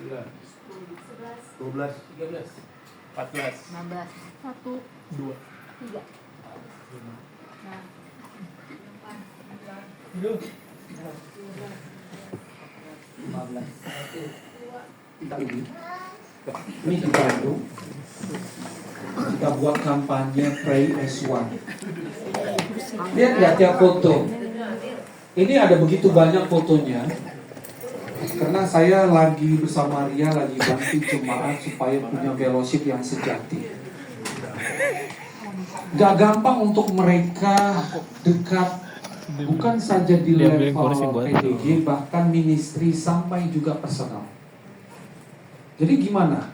9, 12, 13, 14, 15, 1, 2, 3. 15. Kita ini di Bandung. Kita buat kampanye Pray as One. Lihat nggak tiap foto? Ini ada begitu banyak fotonya. Karena saya lagi bersama Ria lagi bantu jemaat supaya punya fellowship yang sejati. Gak gampang untuk mereka dekat, bukan saja di level PDG, bahkan ministry sampai juga personal. Jadi gimana?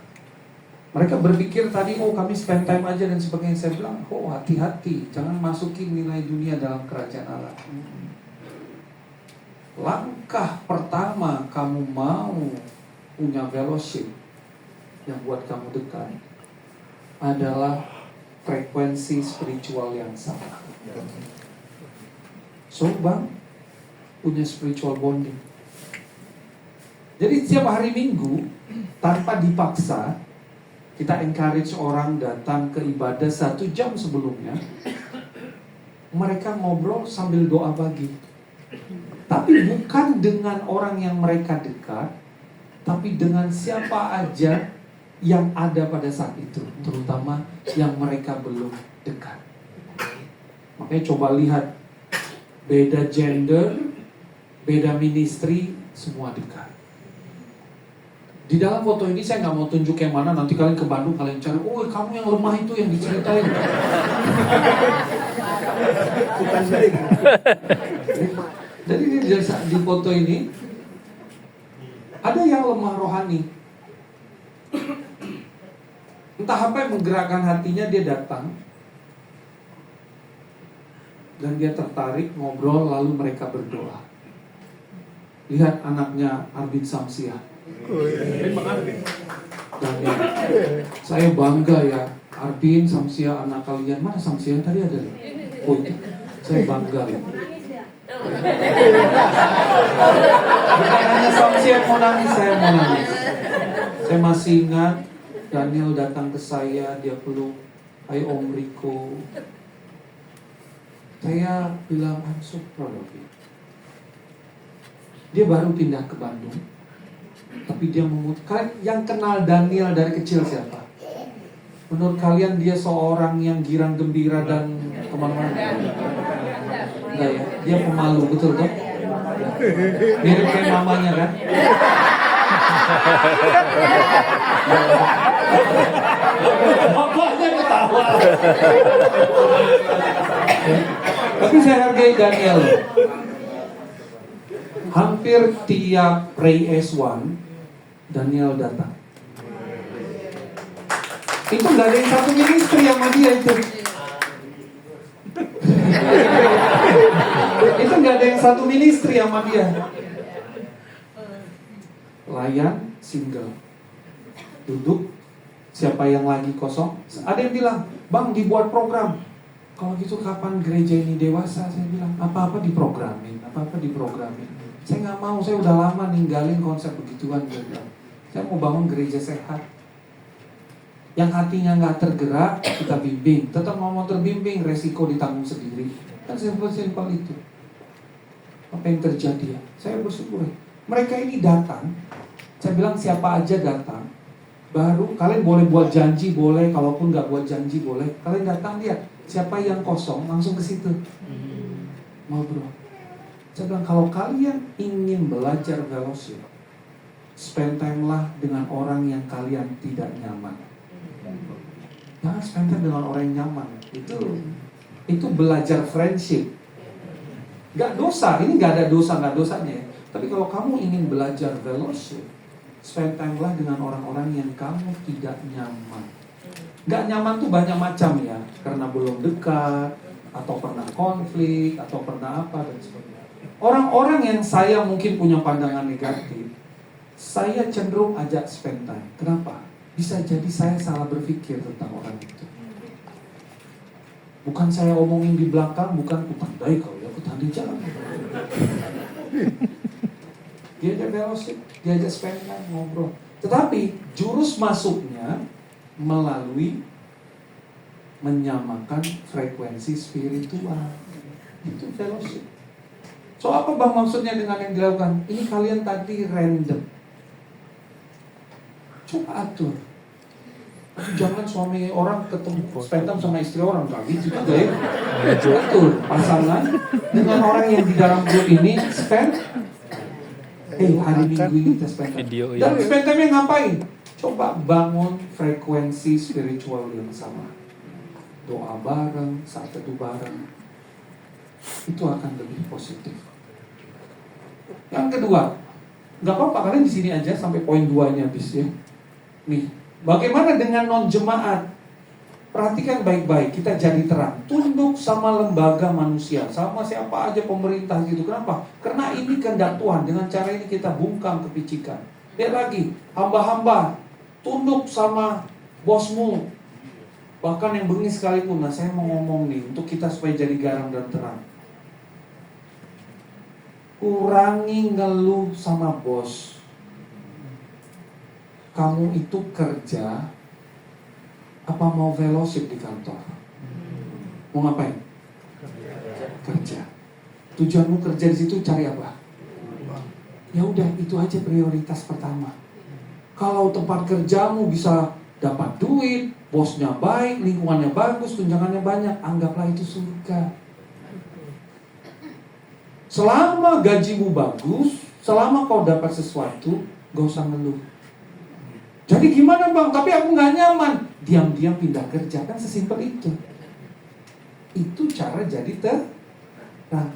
Mereka berpikir tadi, oh kami spend time aja dan sebagainya. Saya bilang, oh hati-hati, jangan masukin nilai dunia dalam kerajaan Allah. Langkah pertama kamu mau punya fellowship yang buat kamu dekat adalah frekuensi spiritual yang sama. So bang, punya spiritual bonding. Jadi setiap hari Minggu tanpa dipaksa kita encourage orang datang ke ibadah 1 jam sebelumnya. Mereka ngobrol sambil doa pagi. Tapi bukan dengan orang yang mereka dekat, tapi dengan siapa aja yang ada pada saat itu, terutama yang mereka belum dekat. Makanya coba lihat, beda gender, beda ministry, semua dekat. Di dalam foto ini saya nggak mau tunjuk yang mana, nanti kalian ke Bandung kalian cari, oh kamu yang lemah itu yang diceritain. bukan baik. Jadi di foto ini ada yang lemah rohani. Entah apa yang menggerakkan hatinya, dia datang dan dia tertarik ngobrol, lalu mereka berdoa. Lihat anaknya Arbin Samsia. Dan ya, saya bangga ya, Arbin Samsia anak kalian. Mana Samsia tadi ada? Oh itu, saya bangga ya. Bukan hanya Samsia yang mau nangis, saya mau nangis. Saya masih ingat Daniel datang ke saya, dia peluk, hai Om Riko. Saya bilang, I'm so proud of you. Dia baru pindah ke Bandung, tapi dia memutuskan. Yang kenal Daniel dari kecil siapa? Menurut kalian dia seorang yang girang gembira dan kemana-mana? Enggak ya, dia pemalu, betul kan? Mirip kayak mamanya kan? Bapaknya ketawa. Tapi saya hargai Daniel. Hampir tiap Pray as One, Daniel datang. Itu gak ada yang satu ministry yang sama dia itu. Itu nggak ada yang satu ministry sama dia. Layan single. Duduk. Siapa yang lagi kosong? Ada yang bilang, Bang dibuat program. Kalau gitu kapan gereja ini dewasa? Saya bilang, apa-apa diprogramin. Saya nggak mau, saya udah lama ninggalin konsep begituan. Saya mau bangun gereja sehat. Yang hatinya nggak tergerak, kita bimbing. Tetap mau terbimbing, resiko ditanggung sendiri. Kan simpel-simpel itu. Apa yang terjadi ya? Saya bersyukur. Mereka ini datang. Saya bilang siapa aja datang. Baru kalian boleh buat janji, boleh. Kalaupun nggak buat janji, boleh. Kalian datang lihat siapa yang kosong, langsung ke situ. Ngobrol. Saya bilang kalau kalian ingin belajar fellowship, spend time lah dengan orang yang kalian tidak nyaman. Jangan spend time dengan orang yang nyaman. Itu belajar friendship. Gak dosa, ini gak ada nggak dosanya. Tapi kalau kamu ingin belajar fellowship, spend time lah dengan orang-orang yang kamu tidak nyaman. Gak nyaman tuh banyak macam ya. Karena belum dekat, atau pernah konflik, atau pernah apa dan sebagainya. Orang-orang yang saya mungkin punya pandangan negatif, saya cenderung ajak spend time. Kenapa? Bisa jadi saya salah berpikir tentang orang itu. Bukan saya omongin di belakang, bukan ku tandai kau ya, ku tandai jalan. Dia ada fellowship, dia ada spend time, ngobrol. Tetapi jurus masuknya melalui menyamakan frekuensi spiritual. Itu fellowship. So apa Bang maksudnya dengan yang dilakukan? Ini kalian tadi random. Coba atur. Jangan suami orang ketemu spend time sama istri orang, gak gitu juga ya. Atur pasangan dengan orang yang di dalam grup ini spend. Hari Minggu ini kita spend time. Dan spend time yang ngapain? Coba bangun frekuensi spiritual yang sama. Doa bareng, saat teduh bareng. Itu akan lebih positif. Yang kedua, nggak apa-apa kalian di sini aja sampai poin 2-nya habis ya. Nih, bagaimana dengan non-jemaat? Perhatikan baik-baik, kita jadi terang. Tunduk sama lembaga manusia, sama siapa aja pemerintah gitu. Kenapa? Karena ini kehendak Tuhan. Dengan cara ini kita bungkam kepicikan. Lihat lagi, hamba-hamba tunduk sama bosmu. Bahkan yang bengis sekalipun. Nah, saya mau ngomong nih untuk kita supaya jadi garam dan terang. Kurangi ngeluh sama bos. Kamu itu kerja apa mau fellowship di kantor? Mau ngapain? Kerja. Tujuanmu kerja di situ cari apa? Ya udah, itu aja prioritas pertama. Kalau tempat kerjamu bisa dapat duit, bosnya baik, lingkungannya bagus, tunjangannya banyak, anggaplah itu surga. Selama gajimu bagus, selama kau dapat sesuatu, gak usah ngeluh. Jadi gimana Bang? Tapi aku gak nyaman. Diam-diam pindah kerja, kan sesimpel itu. Itu cara jadi terang.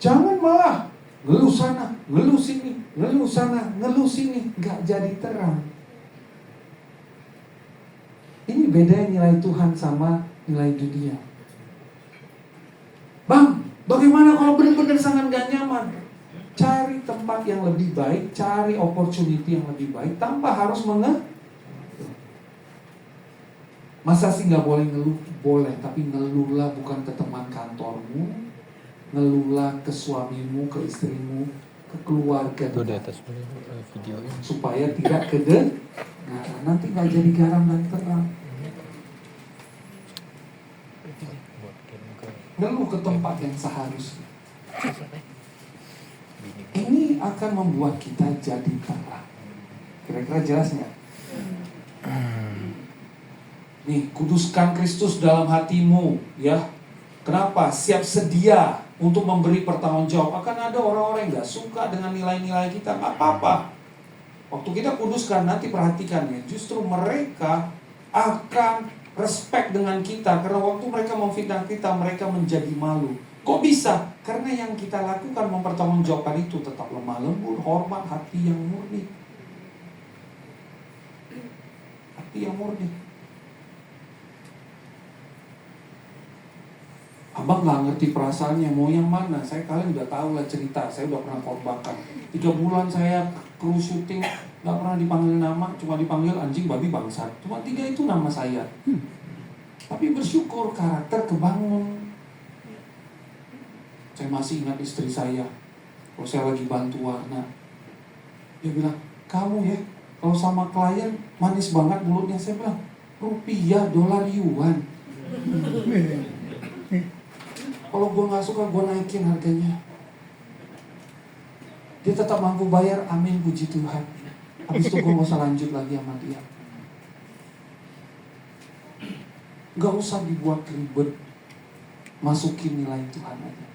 Jangan malah ngeluh sana, ngeluh sini, ngeluh sana, ngeluh sini. Gak jadi terang. Ini beda nilai Tuhan sama nilai dunia. Bang, bagaimana kalau benar-benar sangat gak nyaman? Cari tempat yang lebih baik, cari opportunity yang lebih baik tanpa harus Masa sih gak boleh ngeluh? Boleh, tapi ngeluhlah bukan ke teman kantormu, ngeluhlah ke suamimu, ke istrimu, ke keluarga. Itu di atas video ini. Supaya tidak nah, nanti gak jadi garam dan terang. Ngeluh ke tempat yang seharusnya. Ini akan membuat kita jadi terang. Kira-kira jelas nggak? Nih, kuduskan Kristus dalam hatimu, ya. Kenapa? Siap sedia untuk memberi pertanggungjawab. Akan ada orang-orang yang nggak suka dengan nilai-nilai kita, nggak apa-apa. Waktu kita kuduskan, nanti perhatikan ya. Justru mereka akan respect dengan kita. Karena waktu mereka memfitnah kita, mereka menjadi malu. Kok bisa? Karena yang kita lakukan mempertanggungjawabkan itu tetap lemah lembut, hormat, hati yang murni. Hati yang murni. Abang nggak ngerti perasaannya, mau yang mana? Kalian udah tahu lah cerita, saya udah pernah korbankan. 3 bulan saya kru syuting, nggak pernah dipanggil nama, cuma dipanggil anjing, babi, bangsat. Cuma 3 itu nama saya. Tapi bersyukur karakter kebangun. Saya masih ingat istri saya, kalau saya lagi bantu Warna, dia bilang, kamu ya, kalau sama klien manis banget mulutnya. Saya bilang, rupiah, dolar, yuan. Kalau gue gak suka, gue naikin harganya. Dia tetap mampu bayar, amin, puji Tuhan. Habis itu gue gak usah lanjut lagi sama dia. Gak usah dibuat ribet, masukin nilai Tuhan aja.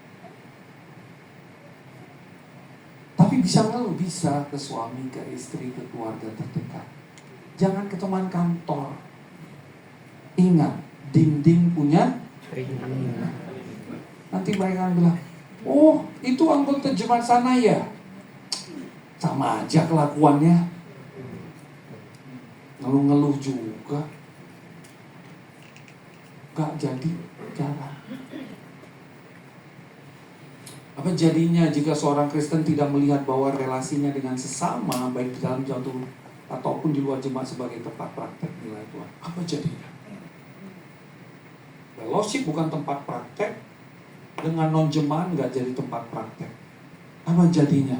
Tapi bisa ngeluh, bisa ke suami, ke istri, ke keluarga terdekat. Jangan ke teman kantor. Ingat, dinding punya nanti mereka bilang, oh itu anggota jemaat sana ya. Sama aja kelakuannya. Ngeluh-ngeluh juga. Gak jadi jalan. Apa jadinya jika seorang Kristen tidak melihat bahwa relasinya dengan sesama, baik di dalam jatuh ataupun di luar jemaat sebagai tempat praktek nilai Tuhan? Apa jadinya? Fellowship bukan tempat praktek, dengan non-jemaat nggak jadi tempat praktek. Apa jadinya?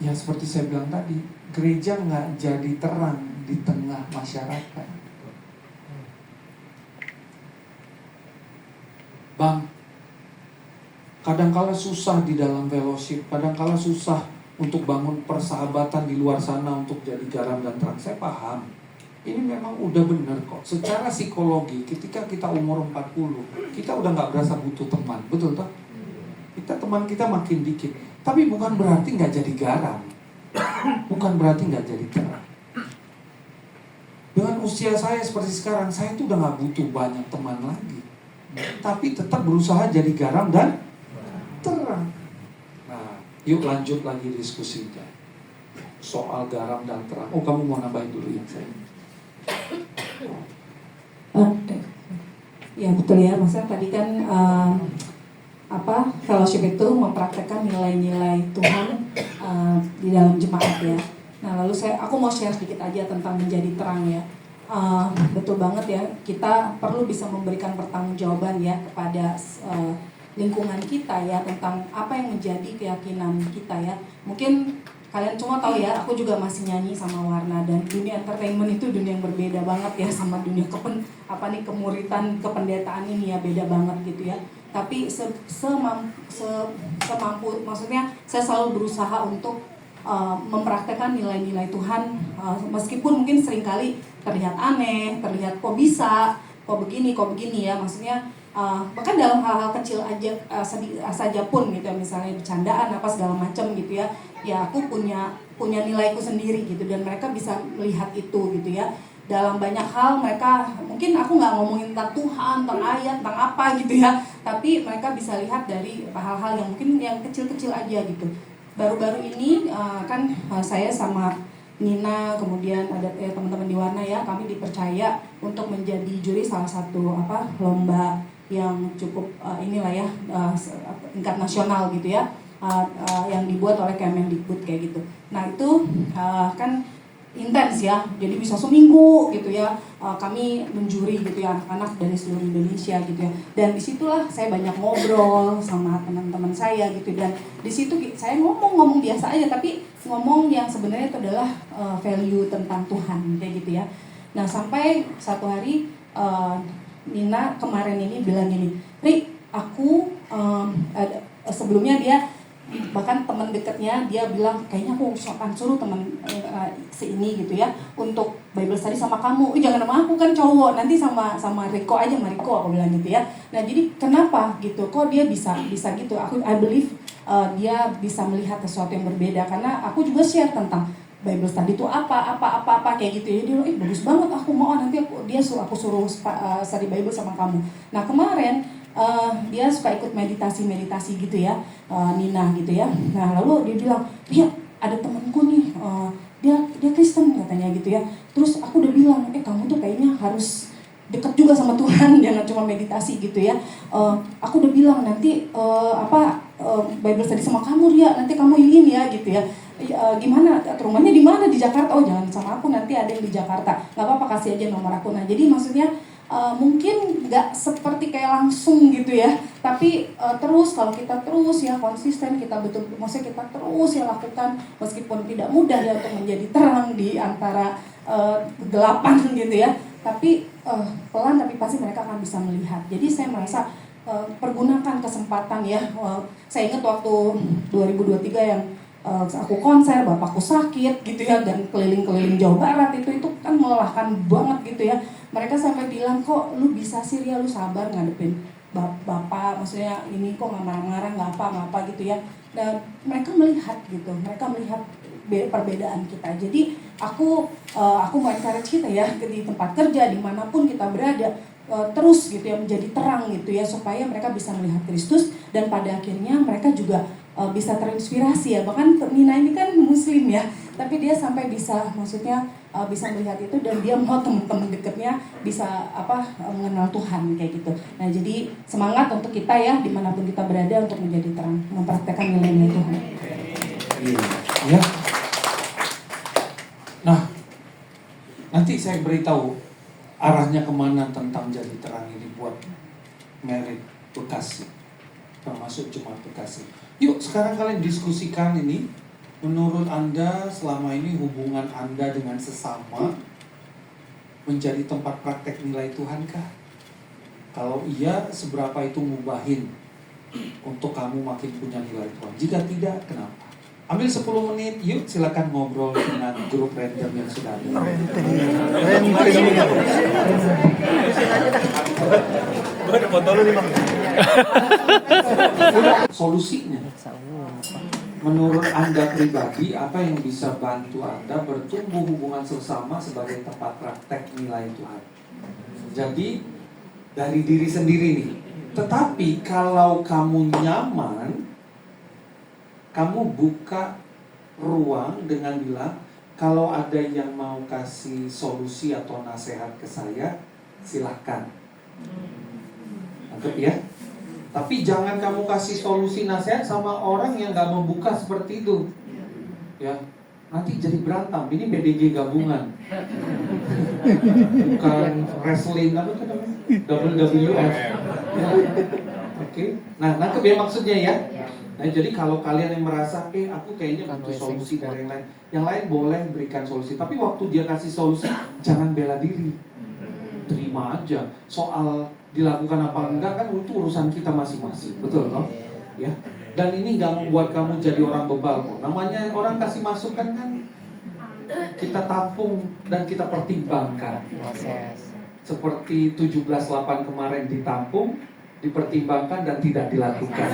Ya seperti saya bilang tadi, gereja nggak jadi terang di tengah masyarakat. Bang, kadangkala susah di dalam fellowship, kadangkala susah untuk bangun persahabatan di luar sana untuk jadi garam dan terang. Saya paham. Ini memang udah benar kok. Secara psikologi, ketika kita umur 40, kita udah gak berasa butuh teman. Betul toh? Teman kita makin dikit. Tapi bukan berarti gak jadi garam. Bukan berarti gak jadi terang. Dengan usia saya seperti sekarang, saya tuh udah gak butuh banyak teman lagi. Tapi tetap berusaha jadi garam dan terang. Nah, yuk lanjut lagi diskusinya. Soal garam dan terang. Oh, kamu mau nambahin dulu yang saya. Ya betul ya, maksudnya tadi kan fellowship itu mempraktekkan nilai-nilai Tuhan di dalam jemaat ya. Nah lalu aku mau share sedikit aja tentang menjadi terang ya. Betul banget ya, kita perlu bisa memberikan pertanggungjawaban ya kepada lingkungan kita ya tentang apa yang menjadi keyakinan kita ya. Mungkin kalian cuma tahu ya, aku juga masih nyanyi sama Warna, dan dunia entertainment itu dunia yang berbeda banget ya sama dunia kemuritan, kependetaan ini ya, beda banget gitu ya. Tapi semampu, maksudnya saya selalu berusaha untuk mempraktekkan nilai-nilai Tuhan, meskipun mungkin seringkali terlihat aneh, terlihat kok bisa, kok begini ya, maksudnya bahkan dalam hal-hal kecil aja saja pun gitu ya, misalnya bercandaan apa segala macam gitu ya, ya aku punya nilaiku sendiri gitu, dan mereka bisa melihat itu gitu ya. Dalam banyak hal mereka, mungkin aku nggak ngomongin tentang Tuhan, tentang ayat, tentang apa gitu ya, tapi mereka bisa lihat dari hal-hal yang mungkin yang kecil-kecil aja gitu. Baru-baru ini kan saya sama Nina, kemudian ada teman-teman di Warna ya, kami dipercaya untuk menjadi juri salah satu lomba yang cukup inilah ya, tingkat nasional gitu ya, yang dibuat oleh Kemendikbud kayak gitu. Nah itu kan intens ya, jadi bisa seminggu gitu ya, kami menjuri gitu ya, anak-anak dari seluruh Indonesia gitu ya, dan disitulah saya banyak ngobrol sama teman-teman saya gitu, dan disitu saya ngomong biasa aja, tapi ngomong yang sebenarnya itu adalah value tentang Tuhan kayak gitu ya. Nah sampai satu hari Nina kemarin ini bilang gini, Ri, aku sebelumnya dia, bahkan teman dekatnya dia bilang, kayaknya aku akan suruh teman ini gitu ya untuk Bible study sama kamu. Jangan sama aku, kan cowok, nanti sama Riko aja, sama Riko aku bilang gitu ya. Nah jadi kenapa gitu, kok dia bisa gitu, I believe dia bisa melihat sesuatu yang berbeda, karena aku juga share tentang Bible study itu apa kayak gitu ya. Dia bilang, bagus banget, aku mau nanti aku suruh study Bible sama kamu. Nah kemarin dia suka ikut meditasi gitu ya, Nina gitu ya. Nah lalu dia bilang, lihat ada temanku nih, dia Kristen katanya gitu ya. Terus aku udah bilang, kamu tuh kayaknya harus dekat juga sama Tuhan, jangan cuma meditasi gitu ya. Aku udah bilang nanti Bible study sama kamu Ria, nanti kamu ingin ya gitu ya. Gimana, rumahnya di mana? Di Jakarta. Oh jangan sama aku, nanti ada yang di Jakarta. Nggak apa-apa, kasih aja nomor aku. Nah jadi maksudnya mungkin nggak seperti kayak langsung gitu ya, tapi terus kalau kita terus ya konsisten, kita maksudnya kita terus ya lakukan, meskipun tidak mudah ya untuk menjadi terang di antara kegelapan gitu ya, tapi pelan tapi pasti mereka akan bisa melihat. Jadi saya merasa pergunakan kesempatan ya. Saya ingat waktu 2023 yang aku konser, bapakku sakit gitu ya, dan keliling-keliling Jawa Barat itu kan melelahkan banget gitu ya. Mereka sampai bilang, kok lu bisa sih Ria, lu sabar ngadepin bapak, maksudnya ini kok nggak marah-marah, nggak apa gitu ya. Dan mereka melihat gitu, mereka melihat perbedaan kita. Jadi aku mau encourage kita ya, di tempat kerja dimanapun kita berada, terus gitu ya menjadi terang gitu ya, supaya mereka bisa melihat Kristus, dan pada akhirnya mereka juga bisa terinspirasi ya. Bahkan Nina ini kan muslim ya, tapi dia sampai bisa, maksudnya bisa melihat itu, dan dia mau teman-teman dekatnya bisa mengenal Tuhan kayak gitu. Nah jadi semangat untuk kita ya, dimanapun kita berada, untuk menjadi terang, mempraktekkan nilai-nilai Tuhan. Ya. Nah, nanti saya beritahu arahnya kemana tentang jadi terang ini buat Merit Bekasi, termasuk Jemaat Bekasi. Yuk sekarang kalian diskusikan ini. Menurut Anda selama ini hubungan Anda dengan sesama menjadi tempat praktek nilai Tuhankah? Kalau iya, seberapa itu ngubahin untuk kamu makin punya nilai Tuhan? Jika tidak, kenapa? Ambil 10 menit, yuk silakan ngobrol dengan grup random yang sudah ada. Solusinya, menurut Anda pribadi, apa yang bisa bantu Anda bertumbuh hubungan sesama sebagai tempat praktek nilai Tuhan? Jadi dari diri sendiri nih. Tetapi kalau kamu nyaman, kamu buka ruang dengan bilang, kalau ada yang mau kasih solusi atau nasihat ke saya, silahkan. Anggap ya. Tapi jangan kamu kasih solusi nasihat sama orang yang gak membuka seperti itu. Ya, nanti jadi berantem. Ini BDG gabungan, bukan wrestling, apa itu namanya? WWF. Ya. Oke. Nah, nangkep ya maksudnya ya. Nah, jadi kalau kalian yang merasa, aku kayaknya butuh solusi dari yang lain boleh berikan solusi. Tapi waktu dia kasih solusi, jangan bela diri, terima aja. Soal dilakukan apa enggak kan itu urusan kita masing-masing, betul toh? Ya. Dan ini nggak membuat kamu jadi orang bebal kok. Namanya orang kasih masukan kan kita tampung dan kita pertimbangkan. Seperti 17/8 kemarin ditampung, dipertimbangkan dan tidak dilakukan.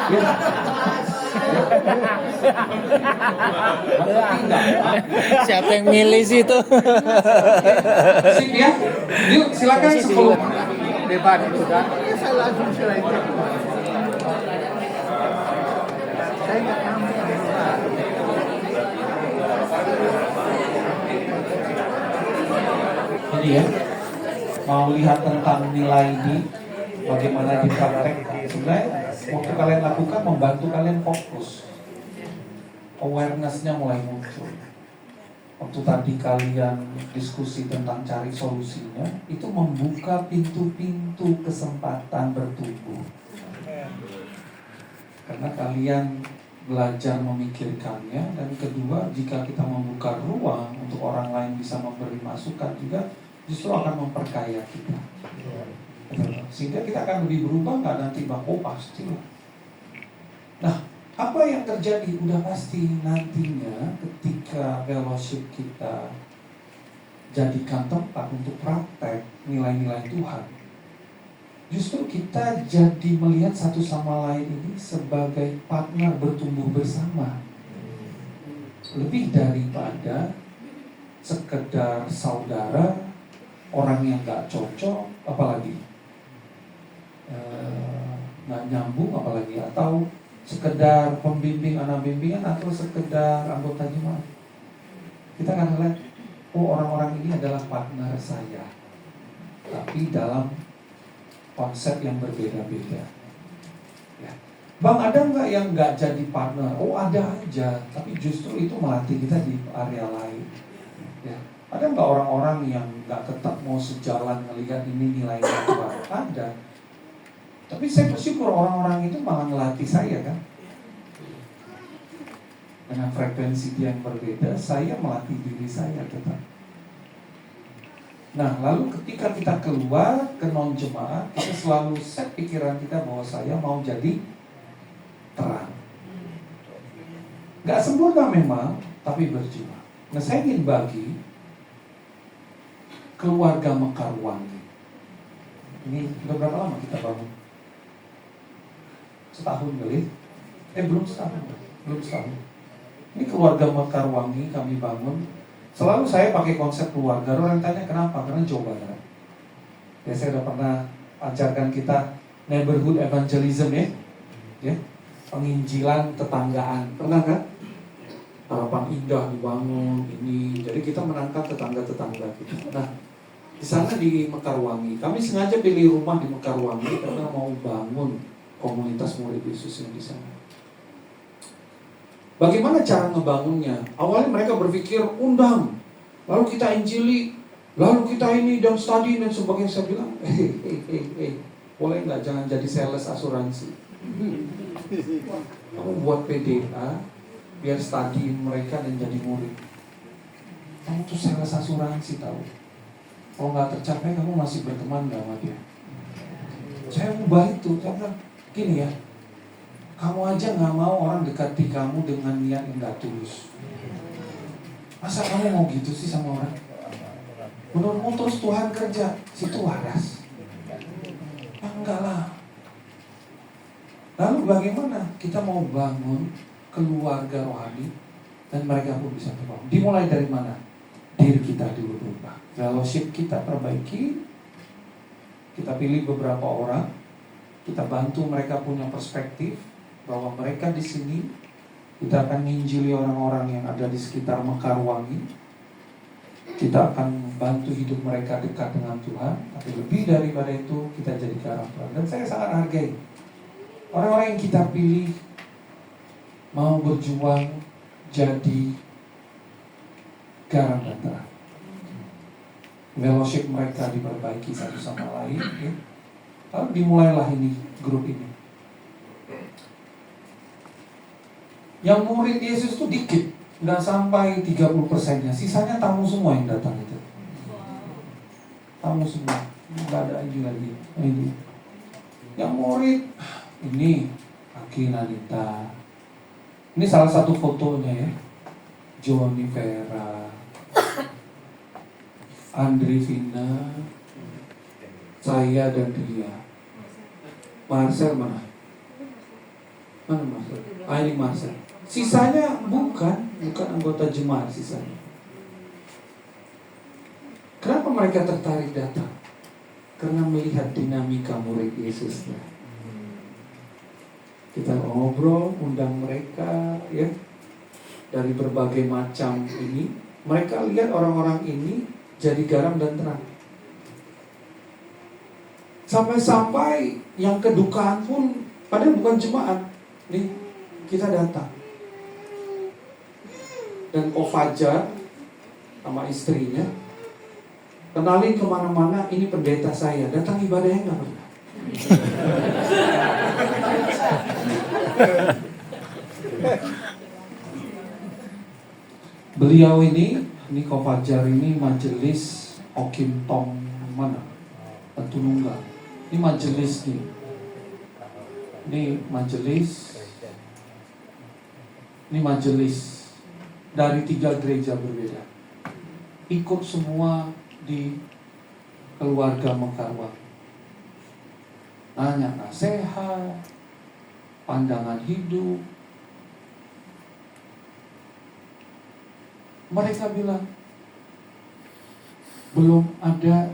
Ya. Siapa yang milih sih itu? Sip ya. Yuk silakan 10. Debat itu kan. Saya langsung silahkan. Saya nggak tahu. Jadi ya, mau lihat tentang nilai ini, bagaimana dipraktek. Sebenarnya waktu kalian lakukan membantu kalian fokus, awareness-nya mulai muncul. Waktu tadi kalian diskusi tentang cari solusinya, itu membuka pintu-pintu kesempatan bertumbuh. Karena kalian belajar memikirkannya, dan kedua, jika kita membuka ruang untuk orang lain bisa memberi masukan juga, justru akan memperkaya kita. Sehingga kita akan lebih berubah nggak nanti bang? Oh pasti lah. Nah, apa yang terjadi? Udah pasti nantinya ketika fellowship kita jadikan tempat untuk praktek nilai-nilai Tuhan, justru kita jadi melihat satu sama lain ini sebagai partner bertumbuh bersama. Lebih daripada sekedar saudara, orang yang gak cocok, apalagi gak nyambung, apalagi, atau sekedar pembimbing anak bimbingan, atau sekedar anggota jemaat. Kita akan melihat, oh orang-orang ini adalah partner saya, tapi dalam konsep yang berbeda-beda. Ya. Bang, ada nggak yang nggak jadi partner? Oh ada aja, tapi justru itu melatih kita di area lain. Ya. Ada nggak orang-orang yang nggak tetap mau sejalan melihat ini nilainya Tuhan? Ada. Tapi saya bersyukur orang-orang itu malah ngelatih saya kan. Dengan frekuensi yang berbeda, saya melatih diri saya tetap. Nah, lalu ketika kita keluar ke non-jemaat, kita selalu set pikiran kita bahwa saya mau jadi terang. Gak sempurna memang, tapi berjuang. Nah, saya ingin bagi keluarga Mekarwangi. Ini udah berapa lama kita bangun? Setahun kali? Belum setahun. Belum setahun. Ini keluarga Mekarwangi kami bangun. Selalu saya pakai konsep keluarga. Orang tanya kenapa? Karena Jawa Barat. Ya, saya udah pernah ajarkan kita neighborhood evangelism ya, penginjilan tetanggaan. Pernah kan? Harapan Indah dibangun ini. Jadi kita menangkap tetangga-tetangga kita. Nah, di sana di Mekarwangi, kami sengaja pilih rumah di Mekarwangi karena mau bangun komunitas murid Yesus yang di sana. Bagaimana cara ngebangunnya? Awalnya mereka berpikir undang, lalu kita injili, lalu kita ini dan study dan sebagainya. Saya bilang, boleh nggak jangan jadi sales asuransi. Kamu buat PDA, biar study mereka dan jadi murid. Kamu tuh sales asuransi tahu. Kalau nggak tercapai, kamu masih berteman nggak sama dia? Saya ubah itu, saya bilang, gini ya. Kamu aja gak mau orang dekati kamu dengan niat yang gak tulus. Masa kamu mau gitu sih sama orang? Menurutmu terus Tuhan kerja, situ waras? Ya enggak lah. Lalu bagaimana kita mau bangun keluarga rohani dan mereka pun bisa terbangun? Dimulai dari mana? Diri kita dulu berubah. Fellowship kita perbaiki. Kita pilih beberapa orang. Kita bantu mereka punya perspektif bahwa mereka di sini, kita akan menginjili orang-orang yang ada di sekitar Mekarwangi. Kita akan membantu hidup mereka dekat dengan Tuhan. Tapi lebih daripada itu, kita jadi garam terang. Dan saya sangat hargai orang-orang yang kita pilih mau berjuang jadi garam dan terang. Fellowship mereka diperbaiki satu sama lain ya. Lalu dimulailah ini grup ini. Yang murid Yesus itu dikit, nggak sampai 30%-nya. Sisanya tamu semua yang datang itu. Tamu semua, nggak ada ini lagi. Ini. Yang murid ini Aki Nanita. Ini salah satu fotonya ya. Johnny Vera, Andri Vina, saya dan dia. Marcel mana? Mana Marcel? Ini Marcel. Sisanya bukan anggota jemaat sisanya. Kenapa mereka tertarik datang? Karena melihat dinamika murid Yesusnya. Kita ngobrol, undang mereka ya dari berbagai macam ini. Mereka lihat orang-orang ini jadi garam dan terang. Sampai-sampai yang kedukaan pun padahal bukan jemaat. Nih, kita datang. Dan Ko Fajar sama istrinya kenalin kemana-mana, ini pendeta saya, datang ibadahnya nggak pernah. Beliau ini Ko Fajar ini majelis Okim Tong mana? Tununggal. Ini majelis nih. Ini majelis dari 3 gereja berbeda. Ikut semua di keluarga Mekarwangi. Nanya nasihat, pandangan hidup. Mereka bilang belum ada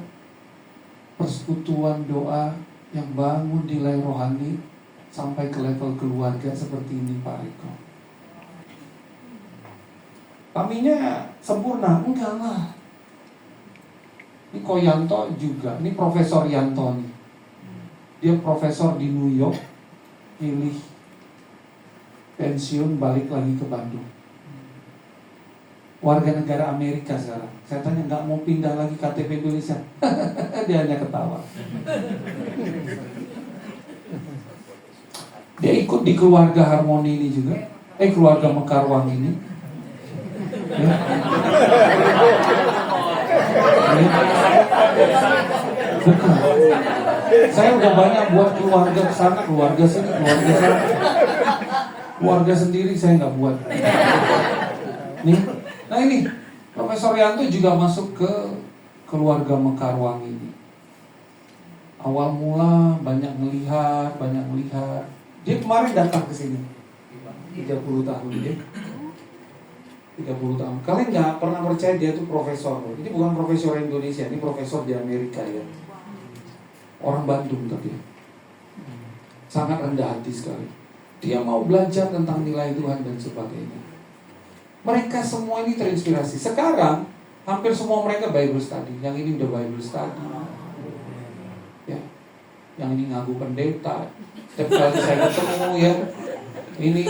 persekutuan doa yang bangun nilai rohani sampai ke level keluarga seperti ini Pak Riko. Kaminya sempurna? Enggak lah. Ini Ko Yanto juga, ini Profesor Yanto nih. Dia profesor di New York, pilih pensiun balik lagi ke Bandung. Warga negara Amerika sekarang. Saya tanya nggak mau pindah lagi KTP Indonesia. Dia hanya ketawa. Dia ikut di keluarga Harmoni ini juga. Keluarga Mekarwang ini. Ya. Bukan. Saya udah banyak buat keluarga kesana, keluarga sini, keluarga sana. Keluarga sendiri saya nggak buat. Nih, nah ini Profesor Yanto juga masuk ke keluarga Mekarwang ini. Awal mula banyak melihat. Dia kemarin datang ke sini. 30 tahun dia. 30 tahun. Kalian nggak pernah percaya dia tuh profesor. Ini bukan profesor Indonesia, ini profesor di Amerika ya. Orang Bandung tapi sangat rendah hati sekali. Dia mau belajar tentang nilai Tuhan dan sebagainya. Mereka semua ini terinspirasi. Sekarang hampir semua mereka Bible study. Yang ini udah Bible study. Ya. Yang ini ngaku pendeta. Setiap kali saya ketemu ya, ini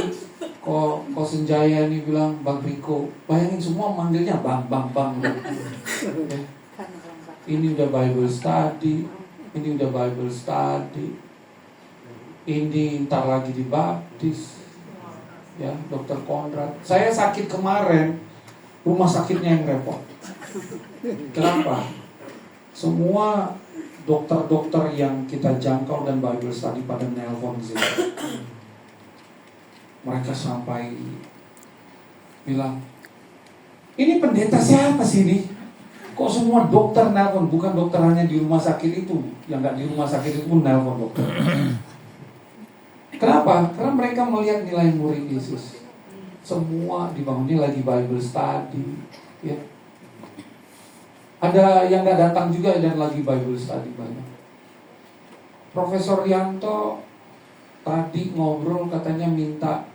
Ko Senjaya ini bilang Bang Riko. Bayangin semua manggilnya Bang. Ya. Ini udah Bible study. Ini udah Bible study. Ini ntar lagi dibaptis. Ya, Dokter Konrad. Saya sakit kemarin, rumah sakitnya yang repot. Kenapa? Semua dokter-dokter yang kita jangkau dan Bible study pada nelpon sini. Mereka sampai bilang, ini pendeta siapa sih ini? Kok semua dokter nelpon? Bukan dokter hanya di rumah sakit itu. Yang nggak di rumah sakit itu pun nelpon dokter. Kenapa? Karena mereka melihat nilai murid Yesus. Semua dibangun. Ini lagi Bible study ya. Ada yang nggak datang juga dan lagi Bible study banyak. Profesor Yanto tadi ngobrol katanya minta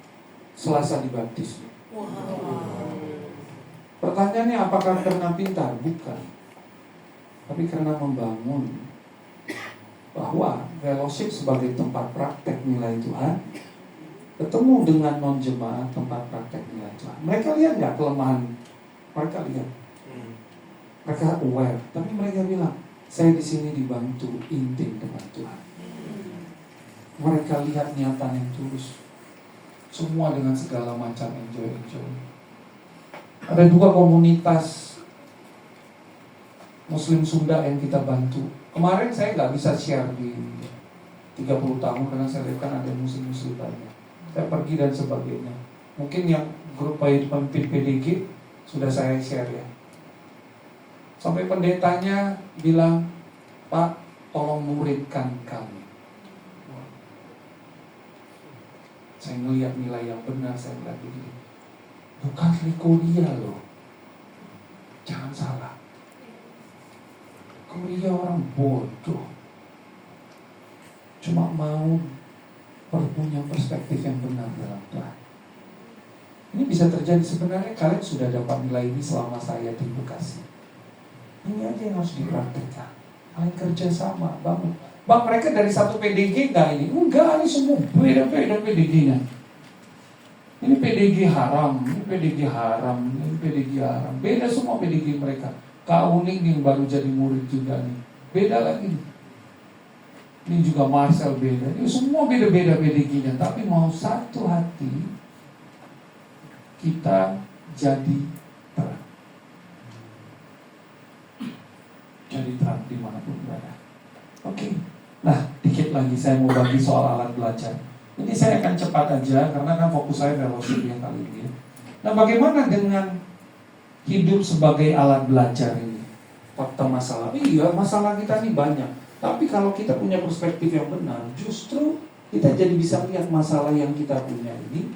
Selasa dibaptis. Pertanyaannya apakah karena pintar? Bukan. Tapi karena membangun bahwa fellowship sebagai tempat praktek nilai Tuhan, ketemu dengan non-jemaat tempat praktek nilai Tuhan. Mereka lihat nggak kelemahan? Mereka lihat. Mereka aware. Tapi mereka bilang, saya di sini dibantu intim dengan Tuhan. Mereka lihat niatan yang tulus. Semua dengan segala macam enjoy. Ada 2 komunitas Muslim Sunda yang kita bantu. Kemarin saya nggak bisa share di 30 tahun karena saya lihat kan ada muslim-muslim banyak. Saya pergi dan sebagainya. Mungkin yang grup pemimpin PDG sudah saya share ya. Sampai pendetanya bilang, Pak, tolong muridkan kami. Saya melihat nilai yang benar, saya bilang begini, bukan Korea loh, jangan salah. Korea orang bodoh, cuma mau punya perspektif yang benar dalam Tuhan. Ini bisa terjadi sebenarnya. Kalian sudah dapat nilai ini selama saya di Bekasi. Ini aja yang harus dipraktikkan. Kalian kerja sama, bangun. Bang, mereka dari satu PDG enggak ini? Enggak, ini semua beda-beda PDG-nya. Ini PDG haram, ini PDG haram, ini PDG haram. Beda semua PDG mereka. Kak Uning yang baru jadi murid juga nih, beda lagi. Ini juga Marcel beda. Ini semua beda-beda PDG-nya. Tapi mau satu hati, kita jadi terang. Jadi terang dimanapun berada. Oke. Nah, dikit lagi saya mau bagi soal alat belajar. Ini saya akan cepat aja karena kan fokus saya fellowship yang kali ini. Nah, bagaimana dengan hidup sebagai alat belajar ini? Fakta masalah. Iya, masalah kita ini banyak. Tapi kalau kita punya perspektif yang benar, justru kita jadi bisa melihat masalah yang kita punya ini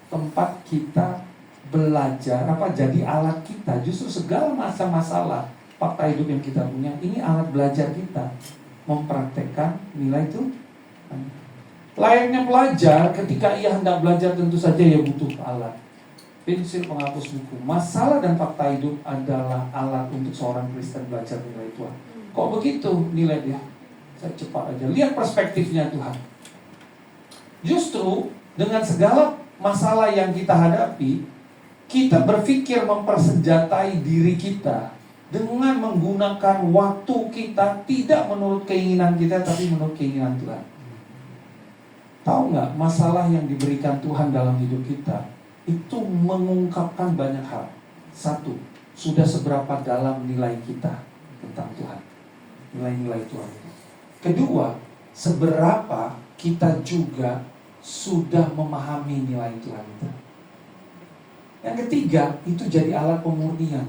tempat kita belajar, jadi alat kita. Justru segala masalah fakta hidup yang kita punya ini alat belajar kita mempraktekkan nilai itu. Layaknya pelajar ketika ia hendak belajar tentu saja ia butuh alat. pensil penghapus buku. Masalah dan fakta hidup adalah alat untuk seorang Kristen belajar nilai Tuhan. Kok begitu nilai dia? Saya cepat aja. Lihat perspektifnya Tuhan. Justru dengan segala masalah yang kita hadapi, kita berpikir mempersenjatai diri kita dengan menggunakan waktu kita tidak menurut keinginan kita, tapi menurut keinginan Tuhan. Tahu nggak, masalah yang diberikan Tuhan dalam hidup kita itu mengungkapkan banyak hal. Satu, sudah seberapa dalam nilai kita tentang Tuhan, nilai-nilai Tuhan itu. Kedua, seberapa kita juga sudah memahami nilai Tuhan itu. Yang ketiga, itu jadi alat pemurnian.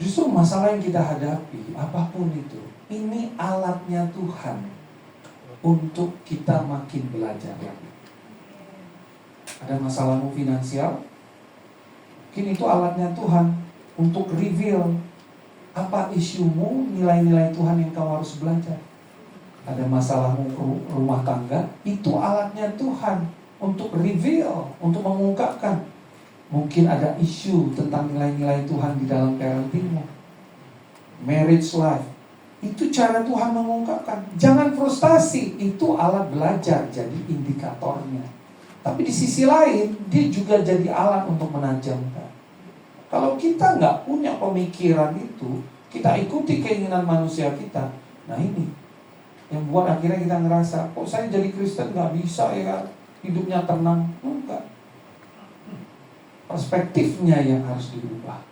Justru masalah yang kita hadapi, apapun itu, ini alatnya Tuhan untuk kita makin belajar lagi. Ada masalahmu finansial, mungkin itu alatnya Tuhan untuk reveal apa isumu, nilai-nilai Tuhan yang kau harus belajar. Ada masalahmu rumah tangga, itu alatnya Tuhan untuk reveal, untuk mengungkapkan. Mungkin ada isu tentang nilai-nilai Tuhan di dalam parentingmu, marriage life. Itu cara Tuhan mengungkapkan. Jangan frustasi, itu alat belajar, jadi indikatornya. Tapi di sisi lain, dia juga jadi alat untuk menajamkan. Kalau kita nggak punya pemikiran itu, kita ikuti keinginan manusia kita. Nah ini, yang buat akhirnya kita ngerasa, kok saya jadi Kristen nggak bisa ya, hidupnya tenang. Enggak. Perspektifnya yang harus dirubah.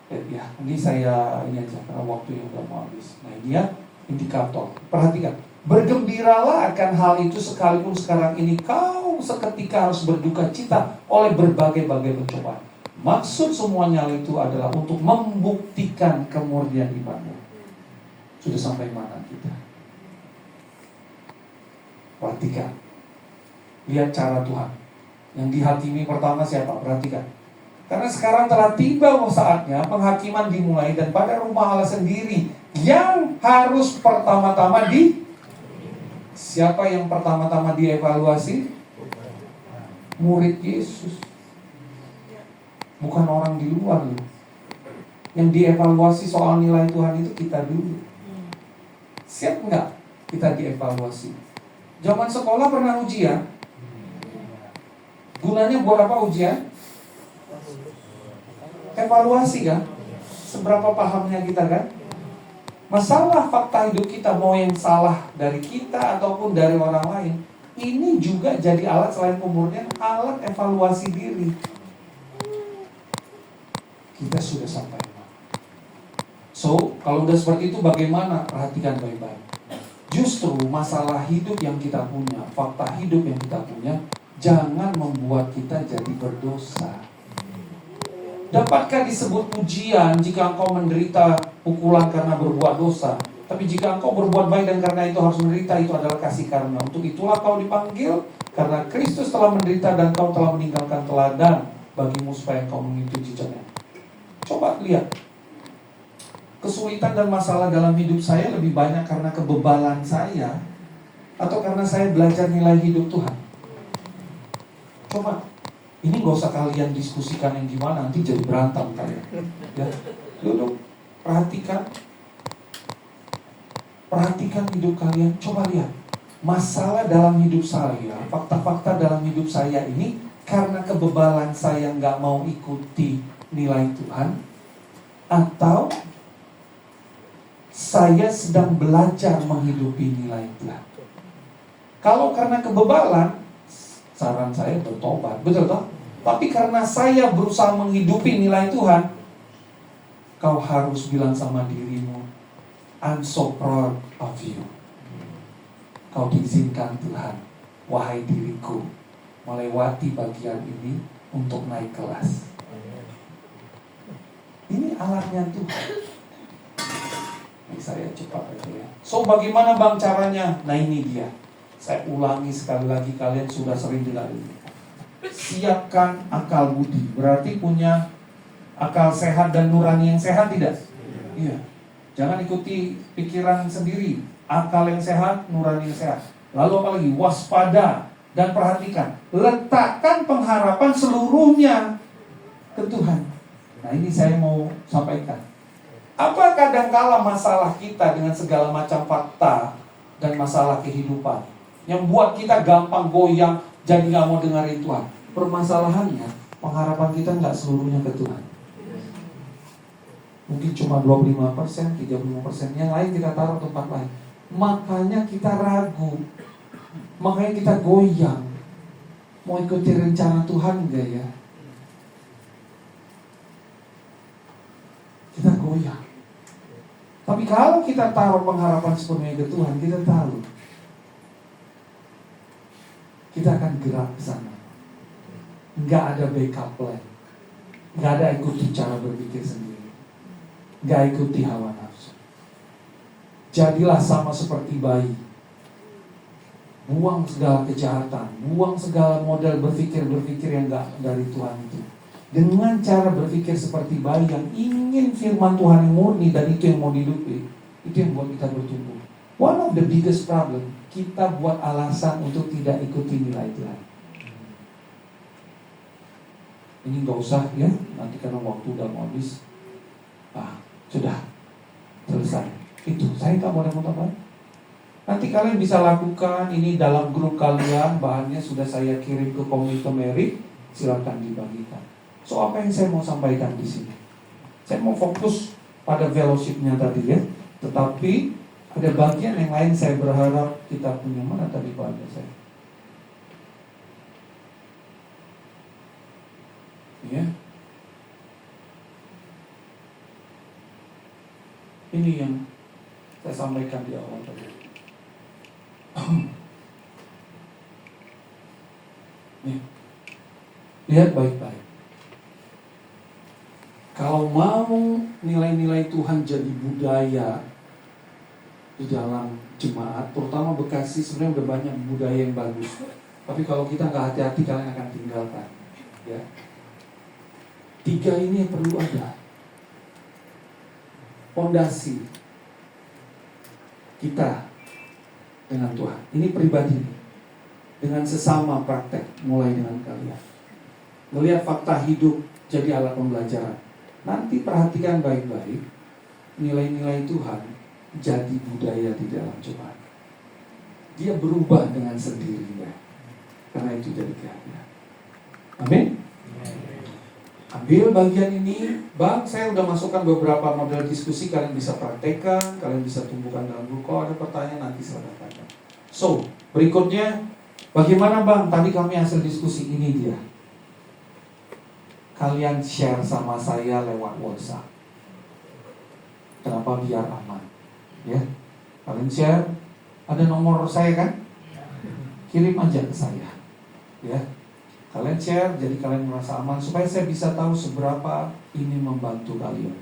Ya, ini saya ini aja karena waktu yang udah mau habis. Nah ini ya indikator. Perhatikan, bergembiralah akan hal itu sekalipun sekarang ini kau seketika harus berduka cita oleh berbagai-bagai pencobaan. Maksud semuanya itu adalah untuk membuktikan kemurnian imanmu. Sudah sampai mana kita? Perhatikan, lihat cara Tuhan. Yang dihakimi pertama siapa? Perhatikan. Karena sekarang telah tiba saatnya penghakiman dimulai, dan pada rumah Allah sendiri yang harus pertama-tama siapa yang pertama-tama dievaluasi? Murid Yesus. Bukan orang di luar loh. Yang dievaluasi soal nilai Tuhan itu kita dulu. Siap nggak kita dievaluasi? Zaman sekolah pernah ujian? Gunanya buat apa ujian? Evaluasi kan? Seberapa pahamnya kita kan? Masalah fakta hidup kita, mau yang salah dari kita ataupun dari orang lain, ini juga jadi alat selain pemurnian, alat evaluasi diri. Kita sudah sampai mana? So, kalau udah seperti itu bagaimana? Perhatikan baik-baik. Justru masalah hidup yang kita punya, fakta hidup yang kita punya, jangan membuat kita jadi berdosa. Dapatkah disebut pujian jika engkau menderita pukulan karena berbuat dosa? Tapi jika engkau berbuat baik dan karena itu harus menderita, itu adalah kasih karunia. Untuk itulah kau dipanggil, karena Kristus telah menderita dan kau telah meninggalkan teladan bagimu supaya engkau mengikuti jejaknya. Coba lihat, kesulitan dan masalah dalam hidup saya lebih banyak karena kebebalan saya atau karena saya belajar nilai hidup Tuhan? Coba, ini gak usah kalian diskusikan yang gimana, nanti jadi berantem kalian. Ya, duduk, perhatikan hidup kalian. Coba lihat, masalah dalam hidup saya, fakta-fakta dalam hidup saya ini karena kebebalan saya gak mau ikuti nilai Tuhan, atau saya sedang belajar menghidupi nilai Tuhan. Kalau karena kebebalan, saran saya bertobat, betul toh? Tapi karena saya berusaha menghidupi nilai Tuhan, kau harus bilang sama dirimu, I'm so proud of you. Kau diizinkan Tuhan, wahai diriku, melewati bagian ini untuk naik kelas. Ini alatnya Tuhan. Ini saya cepat aja ya. So bagaimana bang caranya? Nah ini dia. Saya ulangi sekali lagi, kalian sudah sering dengar ini. Siapkan akal budi. Berarti punya akal sehat dan nurani yang sehat tidak? Iya. Jangan ikuti pikiran sendiri. Akal yang sehat, nurani yang sehat. Lalu apa lagi? Waspada. Dan perhatikan, letakkan pengharapan seluruhnya ke Tuhan. Nah, ini saya mau sampaikan. Apa kadangkala masalah kita dengan segala macam fakta dan masalah kehidupan yang buat kita gampang goyang, jadi nggak mau dengerin Tuhan. Permasalahannya, pengharapan kita nggak seluruhnya ke Tuhan. Mungkin cuma 25%, 35%, yang lain kita taruh tempat lain. Makanya kita ragu, makanya kita goyang. Mau ikuti rencana Tuhan enggak ya? Kita goyang. Tapi kalau kita taruh pengharapan sepenuhnya ke Tuhan, kita tahu kita akan gerak ke sana. Enggak ada backup plan. Enggak ada ikuti cara berpikir sendiri. Enggak ikuti hawa nafsu. Jadilah sama seperti bayi. Buang segala kejahatan, buang segala model berpikir yang enggak dari Tuhan itu. Dengan cara berpikir seperti bayi yang ingin firman Tuhan yang murni dan itu yang mau dihidupi, itu yang buat kita bertumbuh. One of the biggest problem, kita buat alasan untuk tidak ikuti nilai Tuhan. Ini gak usah ya, nanti karena waktu udah mau habis. Sudah selesai. Itu, saya gak mau tambah. Nanti kalian bisa lakukan ini dalam grup kalian. Bahannya sudah saya kirim ke Komite Merit. Silakan dibagikan. So apa yang saya mau sampaikan di sini? Saya mau fokus pada fellowship-nya tadi ya. Tetapi ada bagian yang lain saya berharap kita punya. Mana tadi bahannya saya? Ya. Ini yang saya sampaikan di awal tadi. Nih. Lihat baik-baik. Kalau mau nilai-nilai Tuhan jadi budaya di dalam jemaat, terutama Bekasi sebenarnya udah banyak budaya yang bagus. Tapi kalau kita nggak hati-hati, kalian akan tinggalkan. Ya. 3 ini yang perlu ada. Fondasi kita dengan Tuhan. Ini pribadi. Dengan sesama praktek, mulai dengan kalian. Melihat fakta hidup jadi alat pembelajaran. Nanti perhatikan baik-baik, nilai-nilai Tuhan jadi budaya di dalam jemaat. Dia berubah dengan sendirinya, karena itu jadi keahlian. Amin. Ambil bagian ini, Bang, saya udah masukkan beberapa model diskusi, kalian bisa praktekkan, kalian bisa tumbuhkan dalam buku. Kalau ada pertanyaan nanti silakan tanya. So, berikutnya, bagaimana Bang? Tadi kami hasil diskusi ini dia. Kalian share sama saya lewat WhatsApp. Kenapa? Biar aman. Ya, kalian share. Ada nomor saya kan? Kirim aja ke saya. Ya, kalian share. Jadi kalian merasa aman supaya saya bisa tahu seberapa ini membantu kalian.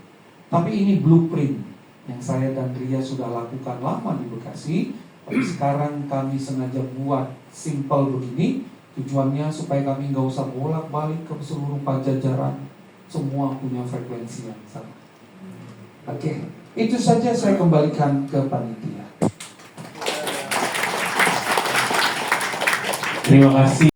Tapi ini blueprint yang saya dan Ria sudah lakukan lama di Bekasi. Tapi sekarang kami sengaja buat simple begini. Tujuannya supaya kami nggak usah bolak-balik ke seluruh Pajajaran. Semua punya frekuensi yang sama. Oke, itu saja saya kembalikan ke panitia. Terima kasih.